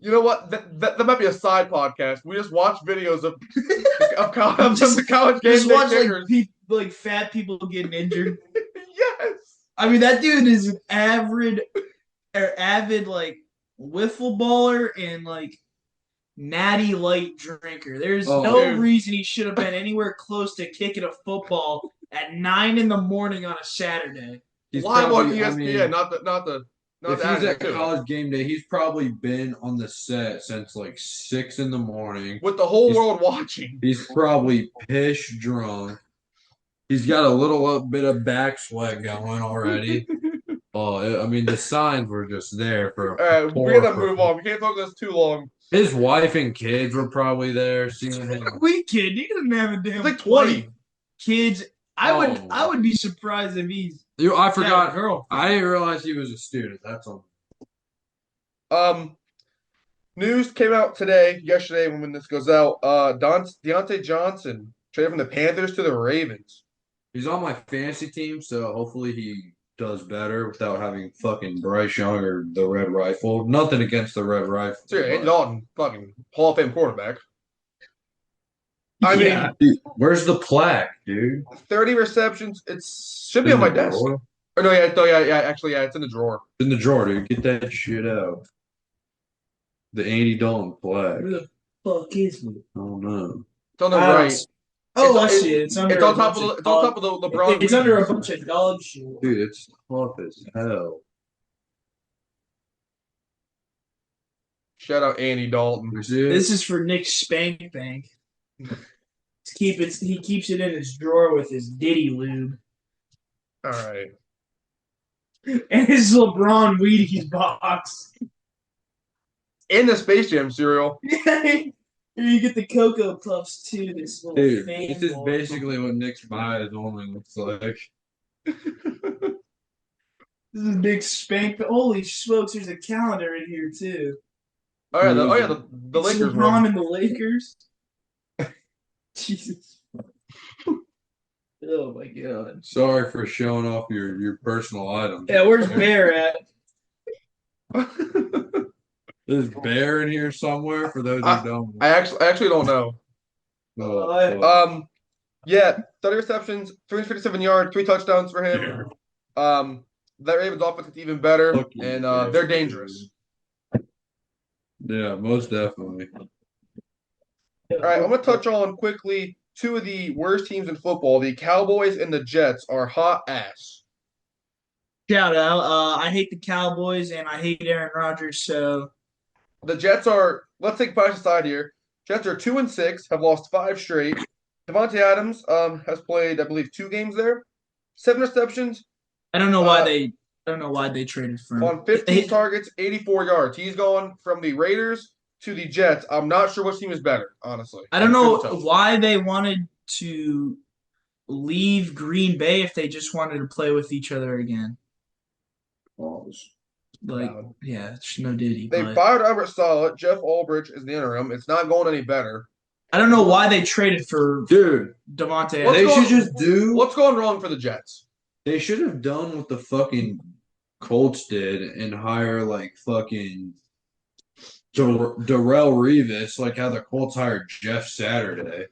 You know what? That might be a side podcast. We just watch videos of the college game Just day watch kickers. like fat people getting injured. Yes. I mean, that dude is an avid like wiffle baller and like natty light drinker. There's no dude. reason he should have been anywhere close to kicking a football at 9 in the morning on a Saturday. He's Live on probably- ESPN, I mean, not if he's the at college game day, he's probably been on the set since like 6 in the morning. with the whole He's- world watching. He's probably piss drunk. He's got a little bit of back sweat going already. I mean, the signs were just there for. We gotta move on. We can't talk this too long. His wife and kids were probably there seeing him. We kid, he doesn't have a damn He's like 20. kids. I Oh. would be surprised if he's I got a forgot. girl. I didn't realize he was a student. That's all. News came out yesterday when this goes out. Deontay Johnson traded from the Panthers to the Ravens. He's on my fantasy team, so hopefully he does better without having fucking Bryce Young or the Red Rifle. Nothing against the Red Rifle. So, Andy but- Dalton, fucking Hall of Fame quarterback. I Yeah. mean, Dude, where's the plaque, dude? 30 receptions. It should be on my desk. Drawer? Or no, yeah. Actually, yeah, it's in the drawer. In the drawer, dude. Get that shit out. The Andy Dalton plaque. Where the fuck is it? Oh no. It's on the I don't right. s- Oh, I It's- see it. It's under. It's on a top bunch of the LeBron. It's under a Reeves. bunch of dog shit. Dude, it's tough as hell. Shout out Andy Dalton. You see it? This is for Nick Spank Bank. He keeps it in his drawer with his Diddy lube All right. and his LeBron Wheaties box. In the Space Jam cereal. Yeah, you get the Cocoa Puffs too. This little Dude, fan this is ball. basically what Nick's buys only looks like. This is Nick Spank. Holy smokes! There's a calendar in here too. Oh yeah, the It's Lakers LeBron one. and the Lakers. Jesus. Oh my god. Sorry for showing off your personal items. Yeah, where's Bear at? There's Bear in here somewhere for those who don't. I actually don't know. Oh, fuck. Yeah, 30 receptions, 357 yards, 3 touchdowns for him. That Ravens offense is even better, Fucking and Bear. they're dangerous. Yeah, most definitely. All right, I'm gonna touch on quickly 2 of the worst teams in football. The Cowboys and the Jets are hot ass. Shout out. I hate the Cowboys and I hate Aaron Rodgers, so The Jets are. Let's take bias aside here. Jets are 2-6, have lost 5 straight. Devontae Adams has played, I believe, 2 games there, 7 receptions I don't know why they traded for him. on 15 targets, 84 yards. He's gone from the Raiders to the Jets. I'm not sure which team is better, honestly. I don't know Couldn't tell. why they wanted to leave Green Bay if they just wanted to play with each other again. Like, Valid. yeah, it's no Diddy. They But fired Albert Saleh. Jeff Ulbrich is the interim. It's not going any better. I don't know why they traded for Dude, Devontae. What's they going- should just do. What's going wrong for the Jets? They should have done what the fucking Colts did and hire like fucking Darrell Revis, like how the Colts hired Jeff Saturday.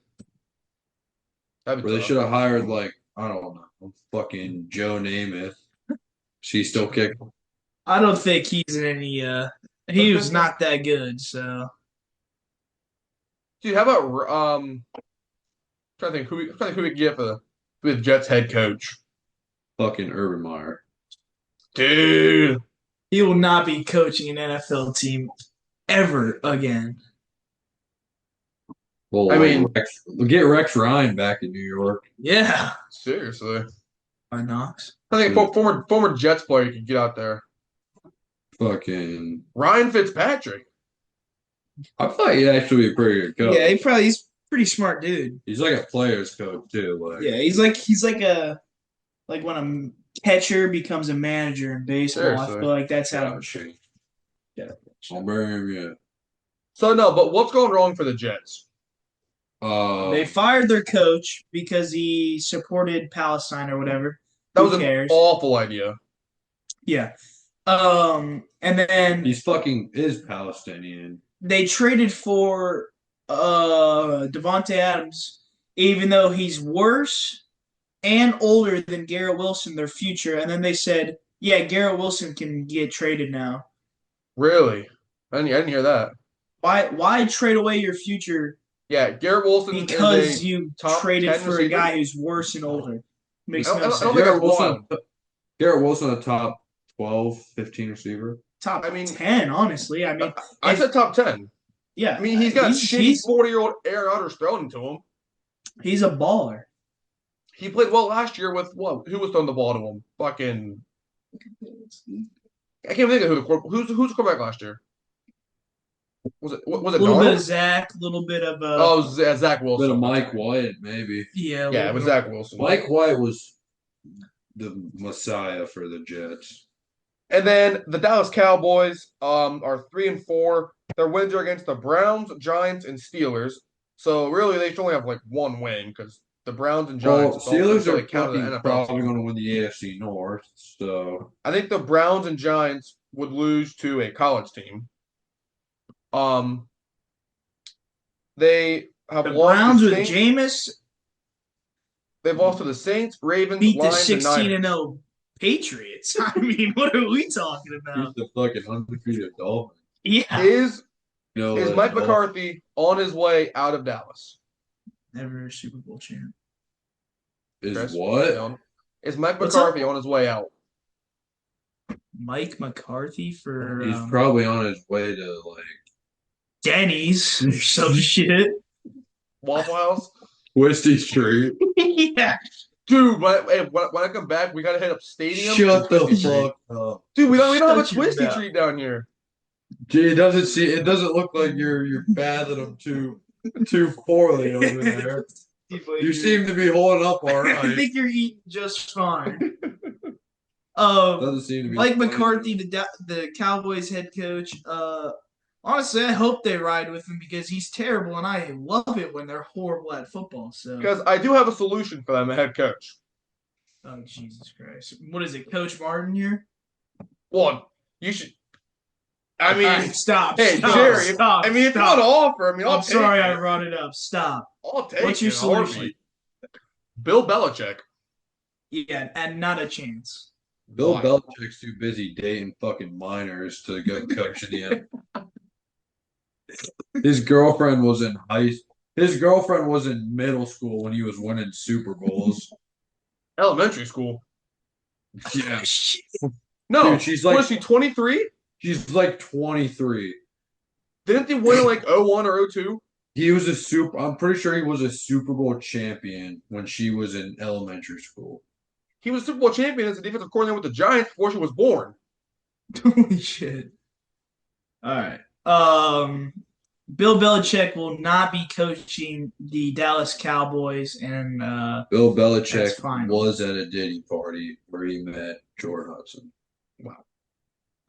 That'd be Or they tough. should have hired like I don't know, fucking Joe Namath. She's still kicking. I don't think he's in any. He was not that good. So Dude, how about trying to think who we can get for the Jets head coach. Fucking Urban Meyer. Dude, he will not be coaching an NFL team ever again. Well, I mean- get Rex Ryan back in New York. Yeah, seriously. or Knox. I think a former Jets player could get out there. Fucking. Ryan Fitzpatrick. I thought he'd actually be a pretty good coach. Yeah, he's pretty smart dude. He's like a player's coach too. Like, Yeah, he's like a like when a catcher becomes a manager in baseball. I Seriously. feel like that's how. Gotcha. Yeah. I'll bury him yet. So no, but what's going wrong for the Jets? They fired their coach because he supported Palestine or whatever. That Who was an cares? awful idea. Yeah. And then He's fucking is Palestinian. they traded for Devontae Adams, even though he's worse and older than Garrett Wilson, their future. And then they said, yeah, Garrett Wilson can get traded now. Really? I didn't hear that. Why trade away your future Yeah, Garrett Wilson because is a you top traded 10 for receiver? a guy who's worse and older? Makes I no don't sense. think Garrett that's Wilson, wild. Garrett Wilson, a top 12, 15 receiver. Top I mean- 10, honestly. I mean, I said top 10. yeah. I mean, he's got shitty 40-year-old Aaron Rodgers thrown to him. He's a baller. He played well last year with what? Who was throwing the ball to him? Fucking. I can't think of who's the quarterback last year. Was it A Darnold? little bit of Zach, a little bit of Oh, Zach A Wilson. bit of Mike White, maybe. yeah, Yeah, it was Zach Wilson. Mike White was the messiah for the Jets. And then the Dallas Cowboys are 3-4. Their wins are against the Browns, Giants, and Steelers. So really, they should only have like one win because the Browns and Well, Giants. Steelers are counted the fucking NFL probably season. going to win the AFC North. So I think the Browns and Giants would lose to a college team. They have the lost Browns to with Saints. Jameis They've lost to the Saints, Ravens, beat the Lions, and 16 Niners. and 0 Patriots. I mean, what are we talking he's about? the fucking undefeated Dolphins. Yeah, Is You know, is the Mike Dolphins- McCarthy on his way out of Dallas? never Super Bowl champ. Is Chris? what? Is Mike What's McCarthy up? on his way out? Mike McCarthy for He's probably on his way to like Denny's or some shit. Waffle House? Twisty Street. Yeah, Dude, when I come back, we gotta hit up Stadium. Shut and the Twisty Treat. fuck up. Dude, we don't have a Shut your Twisty mouth. Treat down here. Gee, it doesn't look like you're bathing them too poorly over there. You seem to be holding up all I right. think you're eating just fine. Doesn't seem to be Mike funny. McCarthy, the Cowboys head coach. Honestly, I hope they ride with him because he's terrible, and I love it when they're horrible at football. So, Because I do have a solution for them, a head coach. oh Jesus Christ, what is it, Coach Martin here? Well, you should. I mean, All right, stop. hey, stop, Jerry. Stop. I mean, it's stop. not an offer. I mean, I'll I'm take sorry it. I brought it up. Stop. I'll take What's your it in a heartbeat. solution? Bill Belichick. Yeah, and not a chance. Bill Why? Belichick's too busy dating fucking minors to go coach in the NFL. His girlfriend was in His girlfriend was in middle school when he was winning Super Bowls. Elementary school. Yeah, No, Dude, she's what like- is she, 23? she's like 23. Didn't they win in like 01 or 02? He was a super. I'm pretty sure he was a Super Bowl champion when she was in elementary school. He was Super Bowl champion as a defensive coordinator with the Giants before she was born. Holy shit. All right. Bill Belichick will not be coaching the Dallas Cowboys, and Bill Belichick That's fine. was at a Diddy party where he met Jordan Hudson.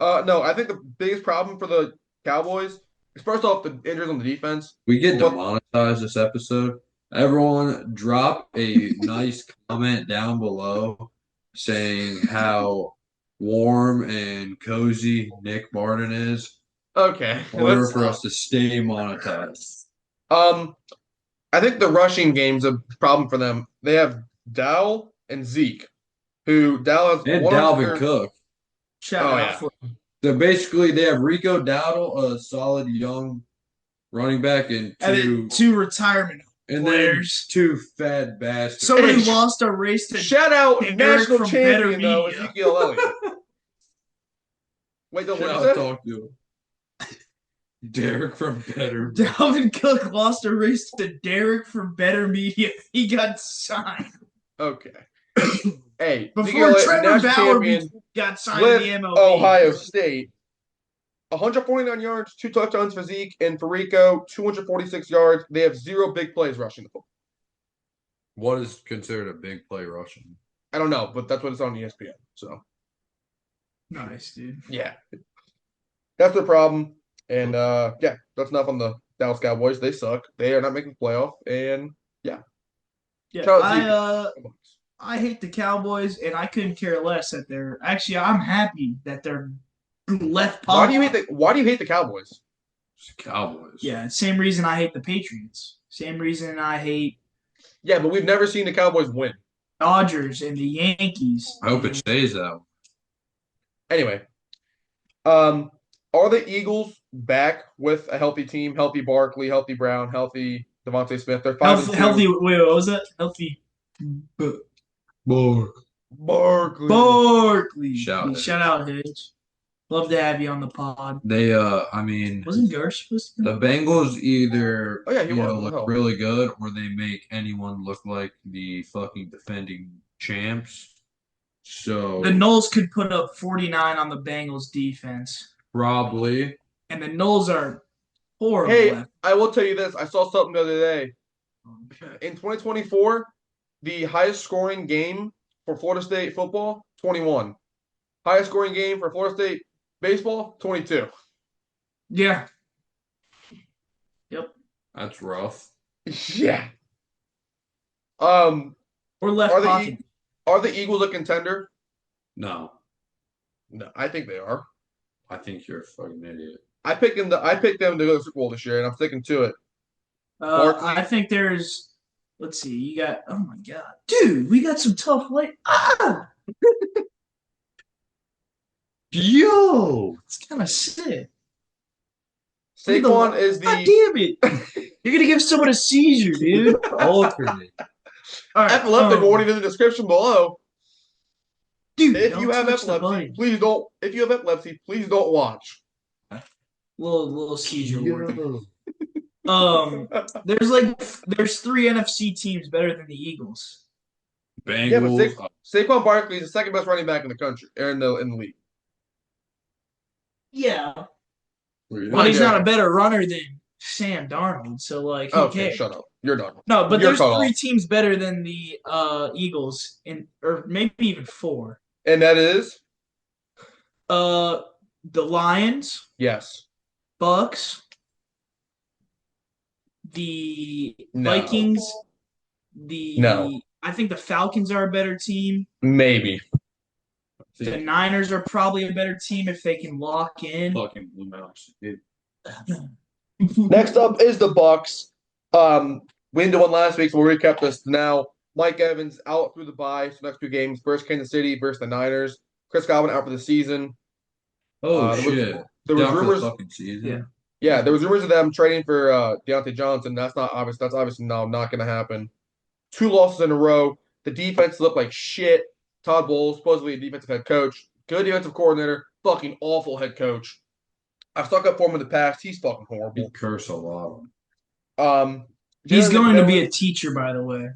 No, I think the biggest problem for the Cowboys is first off the injuries on the defense. We get Well- demonetized this episode. Everyone drop a nice comment down below saying how warm and cozy Nick Martin is Okay. in order let's- for us to stay monetized. I think the rushing game's a problem for them. They have Dow and Zeke, who Dow has And one of Dalvin their- Cook. shout Oh, out yeah. for So basically they have Rico Dowdle, a solid young running back, and and then two retirement players. two fat bastards. Somebody Hey, lost a race to Shout out Derek national from champion Better though, Media. Ezekiel Elliott. Wait, no, what I'll did you say? talk to him. Derek from Better. Dalvin Cook lost a race to Derek from Better Media. He got signed Okay. Hey, before Ezekiel Elliott, Trevor national Bauer champion got signed with in the MLB. Ohio State. 149 yards, 2 touchdowns for Zeke, and for Rico, 246 yards. They have 0 big plays rushing the football. What is considered a big play rushing? I don't know, but that's what it's on ESPN. So Nice, dude. yeah, that's the problem. And yeah, that's enough on the Dallas Cowboys. They suck. They are not making the playoff. And yeah, Yeah, shout out to I hate the Cowboys, and I couldn't care less that they're actually. I'm happy that they're left pocket. Why do you hate the Cowboys? It's the Cowboys. Yeah, same reason I hate the Patriots. Same reason I hate Yeah, but we've never seen the Cowboys win. Dodgers and the Yankees. I hope it stays that way. Anyway, are the Eagles back with a healthy team? Healthy Barkley, healthy Brown, healthy Devontae Smith. They're 5-2. Healthy. Wait, what was that? Healthy. Barkley. Shout out, Hitch. Love to have you on the pod. They, I mean, Wasn't Gersh supposed to the Bengals either Oh yeah, he was. look really good or they make anyone look like the fucking defending champs. So The Knolls could put up 49 on the Bengals defense. probably. And the Knolls are horrible. Hey, I will tell you this. I saw something the other day. In 2024, the highest scoring game for Florida State football, 21. Highest scoring game for Florida State baseball, 22. Yeah. Yep. That's rough. Yeah. Or left Are the pocket. Are the Eagles a contender? No, No, I think they are. I think you're a fucking idiot. I picked them to go to the Super Bowl this year, and I'm sticking to it. I think there's. Let's see. You got. Oh my god, dude, we got some tough Yo, it's kind of sick. Saquon is God the damn it! You're gonna give someone a seizure, dude. alternate. All right, epileptic warning in the description below. dude. If don't you have touch the epilepsy, button. please don't. If you have epilepsy, please don't watch. Little seizure warning. Yo. There's 3 NFC teams better than the Eagles. Yeah, but Bengals. Saquon Barkley is the second best running back in the country, or in the league. Yeah, Really? but he's Yeah. not a better runner than Sam Darnold. So like, who Okay, cares? shut up. You're done. No, but You're there's cut 3 off. teams better than the Eagles, or maybe even 4. And that is The Lions, yes. Bucs, the No. Vikings, No. I think the Falcons are a better team. Maybe. The Niners are probably a better team if they can lock in. Fucking Blue Mouse. Dude. Next up is the Bucs. We didn't do one last week, so we'll recap this now. Mike Evans out through the bye, so next 2 games versus Kansas City versus the Niners. Chris Godwin out for the season. Oh there was- shit! There was Down for the rumors. fucking season. Yeah, there was rumors of them trading for Deontay Johnson. That's not obvious. That's obviously not going to happen. 2 losses in a row. The defense looked like shit. Todd Bowles, supposedly a defensive head coach, good defensive coordinator, fucking awful head coach. I've stuck up for him in the past. He's fucking You horrible. curse a lot. He's Jalen going to be McMillan- a teacher, by the way.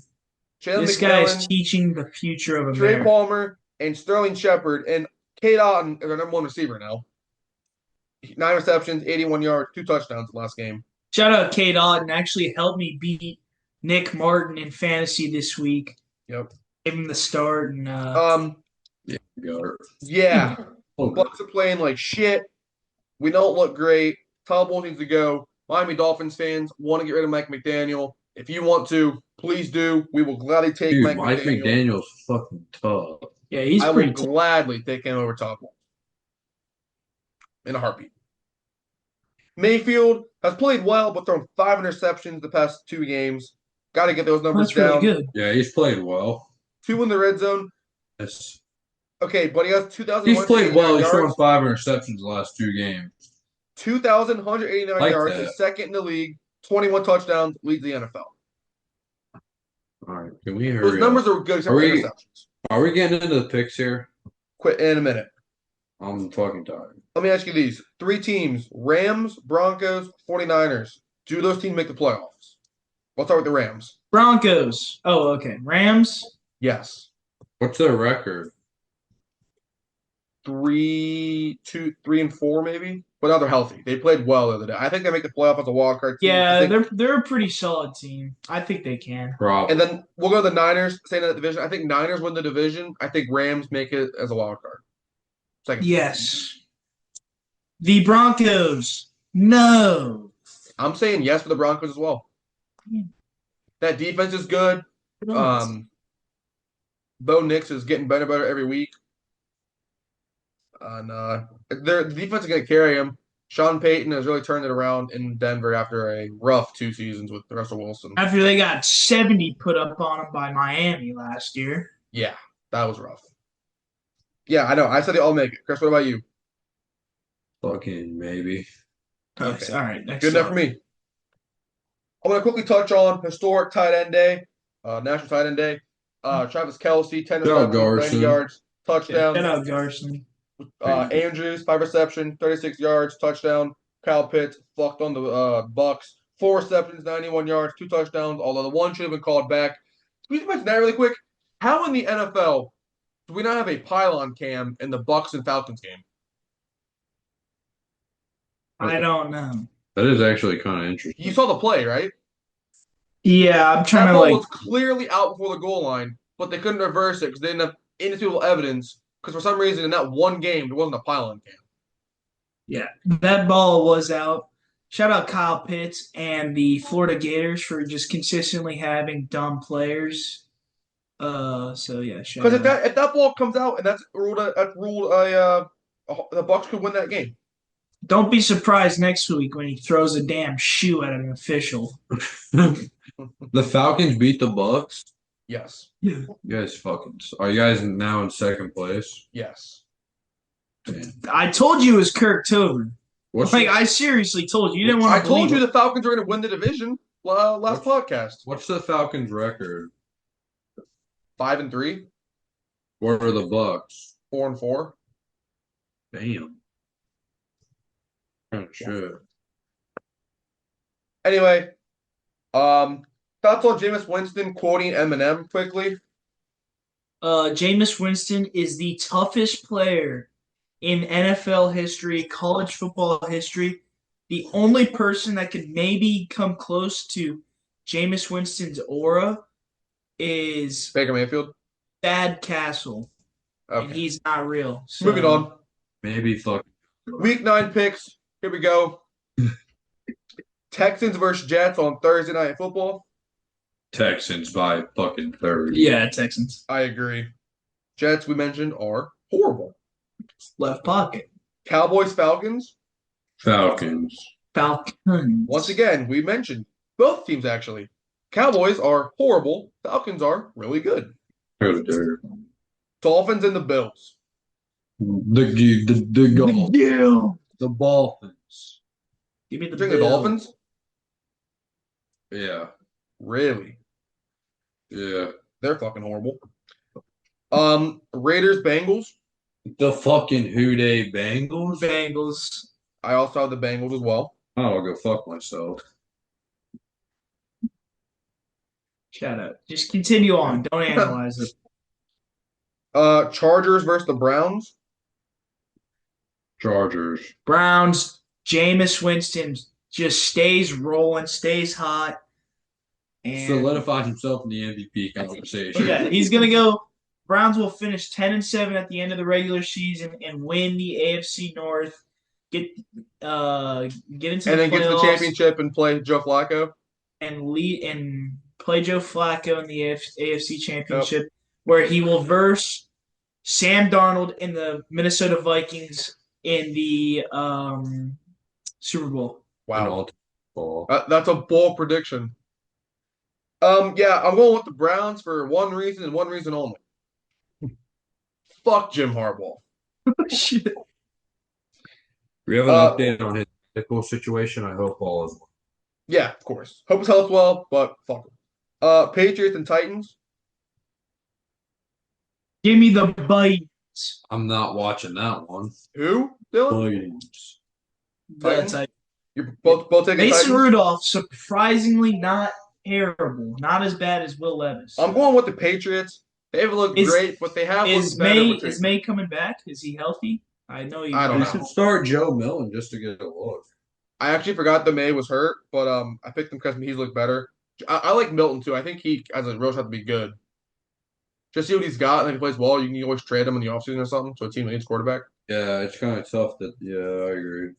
Jalen This guy is McMillan, teaching the future of Trey America. Palmer, and Sterling Shepard, and Kate Otten is our number 1 receiver now. 9 receptions, 81 yards, 2 touchdowns last game. Shout out Kate Otten. Actually helped me beat Nick Martin in fantasy this week. Yep. Give him the start and Yeah, you Yeah. Oh, Bucks are playing like shit. We don't look great. Todd Bowles needs to go. Miami Dolphins fans want to get rid of Mike McDaniel. If you want to, please do. We will gladly take dude, Mike McDaniel. McDaniel's fucking tough. yeah, he's I will pretty tough. gladly take him over Todd Bowles in a heartbeat. Mayfield has played well, but thrown 5 interceptions the past 2 games. Got to get those numbers That's really down. good. Yeah, he's played well. 2 in the red zone. Yes. Okay, but he has 2,000. He's played well. He's thrown yards. 5 interceptions the last 2 games. 2,189 Like yards. that. He's second in the league. 21 touchdowns. Leads the NFL. All right, can we Those hurry numbers up? are good except Are for we- interceptions. Are we getting into the picks here? Quit in a minute. I'm fucking tired. Let me ask you these. 3 teams. Rams, Broncos, 49ers. Do those teams make the playoffs? Let's start with the Rams. Broncos. Oh, okay. Rams. Yes. What's their record? 3-4 maybe? but now they're healthy. They played well the other day. I think they make the playoff as a wild card team. Yeah, they're a pretty solid team. I think they can. And then we'll go to the Niners, staying in that division. I think Niners win the division. I think Rams make it as a wild card. Second. Yes. The Broncos. No. I'm saying yes for the Broncos as well. Yeah. That defense is good. Bo Nix is getting better and better every week. And the defense is going to carry him. Sean Payton has really turned it around in Denver after a rough 2 seasons with Russell Wilson. After they got 70 put up on them by Miami last year. Yeah, that was rough. Yeah, I know. I said they all make it. Chris, what about you? Fucking maybe. Okay. All right. Next Good enough for me. I'm going to quickly touch on historic tight end day, National Tight End Day. Travis Kelce, 10 receptions, 90 yards, touchdown. Shout out Garson. Andrews, 5 receptions, 36 yards, touchdown. Kyle Pitts fucked on the Bucs. 4 receptions, 91 yards, 2 touchdowns, although the one should have been called back. Can we mention that really quick? How in the NFL do we not have a pylon cam in the Bucs and Falcons game? I don't know. That is actually kind of interesting. You saw the play, right? Yeah, I'm trying that to ball like. was clearly out before the goal line, but they couldn't reverse it because they didn't have indisputable evidence. Because for some reason in that one game there wasn't a pylon cam. Yeah, that ball was out. Shout out Kyle Pitts and the Florida Gators for just consistently having dumb players. So yeah, because if that ball comes out and that's ruled the Bucs could win that game. Don't be surprised next week when he throws a damn shoe at an official. The Falcons beat the Bucs. Yes. You guys are you guys now in second place? Yes. Man. I told you it was Kirk Tober. I seriously told you. You didn't want to. I told you the Falcons were going to win the division last podcast. What's the Falcons' record? 5-3. What are the Bucs? 4-4. Damn. Oh, shit. Anyway, thoughts on Jameis Winston quoting Eminem quickly? Jameis Winston is the toughest player in NFL history, college football history. The only person that could maybe come close to Jameis Winston's aura is Baker Mayfield. Thad Castle. Okay. And he's not real. So. Moving on. Maybe fucking. Week 9 picks. Here we go. Texans versus Jets on Thursday Night Football. Texans by fucking 30. Yeah, Texans. I agree. Jets, we mentioned, are horrible. Left pocket. Cowboys, Falcons. Falcons. Once again, we mentioned both teams, actually. Cowboys are horrible. Falcons are really good. Dolphins and the Bills. The Dolphins. Give me the Drink the Dolphins? Yeah. Really? Yeah. They're fucking horrible. Raiders, Bengals. The fucking Who Dey Bengals? Bengals. I also have the Bengals as well. Oh, I'll go fuck myself. Shut up. Just continue on. Don't analyze it. Chargers versus the Browns. Chargers. Browns. Jameis Winston just stays rolling, stays hot. And solidifies himself in the MVP conversation. yeah, he's going to go. Browns will finish 10-7 at the end of the regular season and win the AFC North. Get into and then the get to the championship and play Joe Flacco and play Joe Flacco in the AFC Championship, where he will verse Sam Darnold in the Minnesota Vikings in the Super Bowl. Wow, that's a bold prediction. Yeah, I'm going with the Browns for one reason and one reason only. Fuck Jim Harbaugh. Shit. We have an update on his medical situation. I hope all is well. Yeah, of course. Hope his health's well, but fuck him. Patriots and Titans. Give me the bites. I'm not watching that one. Who, Dylan? Titans. You're both taking Mason Titans? Rudolph, surprisingly not terrible. Not as bad as Will Levis. I'm going with the Patriots. They haven't looked great, but they have looked better. Is May coming back? Is he healthy? I know you. I don't They know. should start Joe Milton just to get a look. I actually forgot that May was hurt, but I picked him because he's looked better. I like Milton too. I think he as a rush have to be good. Just see what he's got, and if he plays well, you can always trade him in the offseason or something. So a team needs quarterback. Yeah, it's kind of tough that. Yeah, I agree.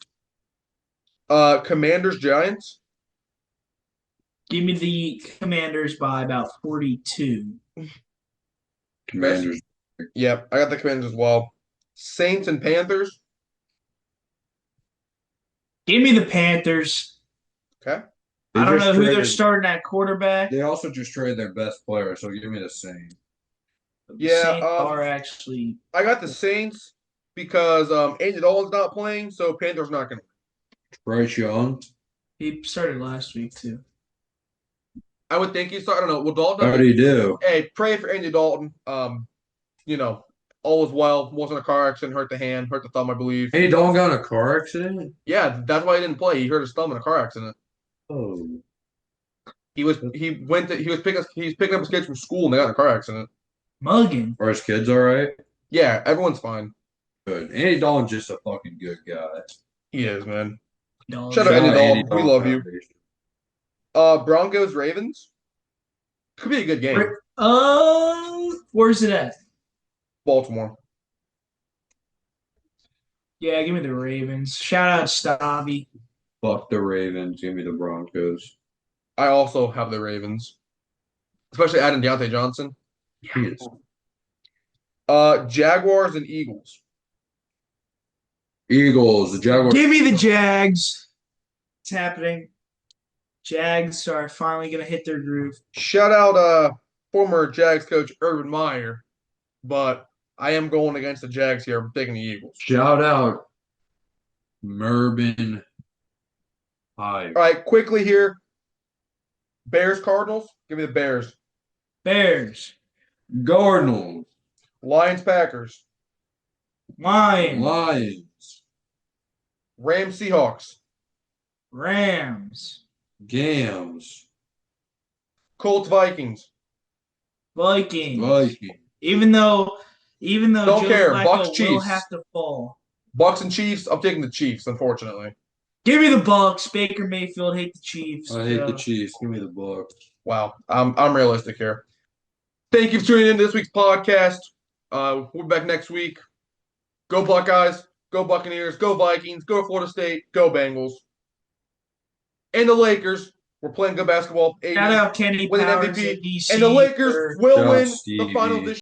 Commanders Giants. Give me the Commanders by about 42. Commanders. Yep, I got the Commanders as well. Saints and Panthers. Give me the Panthers. Okay. They I don't just know who they're traded- starting at quarterback. They also just traded their best player, so give me the Saints. The Yeah, Saints are actually. I got the Saints because Andy Dalton's not playing, so Panthers not going to. Bryce Young. He started last week too. I would think he's. I don't know. Well, Dalton. How do you do? Hey, pray for Andy Dalton. You know, all is well. Wasn't a car accident. Hurt the hand. Hurt the thumb, I believe. Hey, Dalton got in a car accident? Yeah, that's why he didn't play. He hurt his thumb in a car accident. Oh. He was picking up his kids from school and they got in a car accident. Muggin. Are his kids all right? Yeah, everyone's fine. Good. Andy Dalton's just a fucking good guy. He is, man. No, Shout out Shout Andy out Dalton. Andy We Dalton love you. Foundation. Broncos Ravens. Could be a good game. Where's it at? Baltimore. Yeah, give me the Ravens. Shout out Stabby. Fuck the Ravens. Give me the Broncos. I also have the Ravens, especially adding Deontay Johnson. He is. Jaguars and Eagles. Eagles. The Jaguars. Give me the Jags. It's happening. Jags are finally gonna hit their groove. Shout out former Jags coach Urban Meyer, but I am going against the Jags here. I'm taking the Eagles. Shout out Mervin Hive. All right, quickly here. Bears Cardinals. Give me the Bears. Bears. Cardinals. Lions Packers. Lions. Lions. Rams Seahawks. Rams. Gams. Colts Vikings. Vikings. Vikings. Even though Don't Joe care. Flacco Bucs will Chiefs. have to fall. Bucs and Chiefs. I'm taking the Chiefs, unfortunately. Give me the Bucs. Baker Mayfield hate the Chiefs. I hate the Chiefs. Give me the Bucs. Wow, I'm realistic here. Thank you for tuning in to this week's podcast. We'll be back next week. Go Buckeyes, go Buccaneers, go Vikings, go Florida State, go Bengals. And the Lakers. We're playing good basketball. Shout out Kenny Winning Powers MVP. at DC And the Lakers for- will Shout out win the Stevie. final this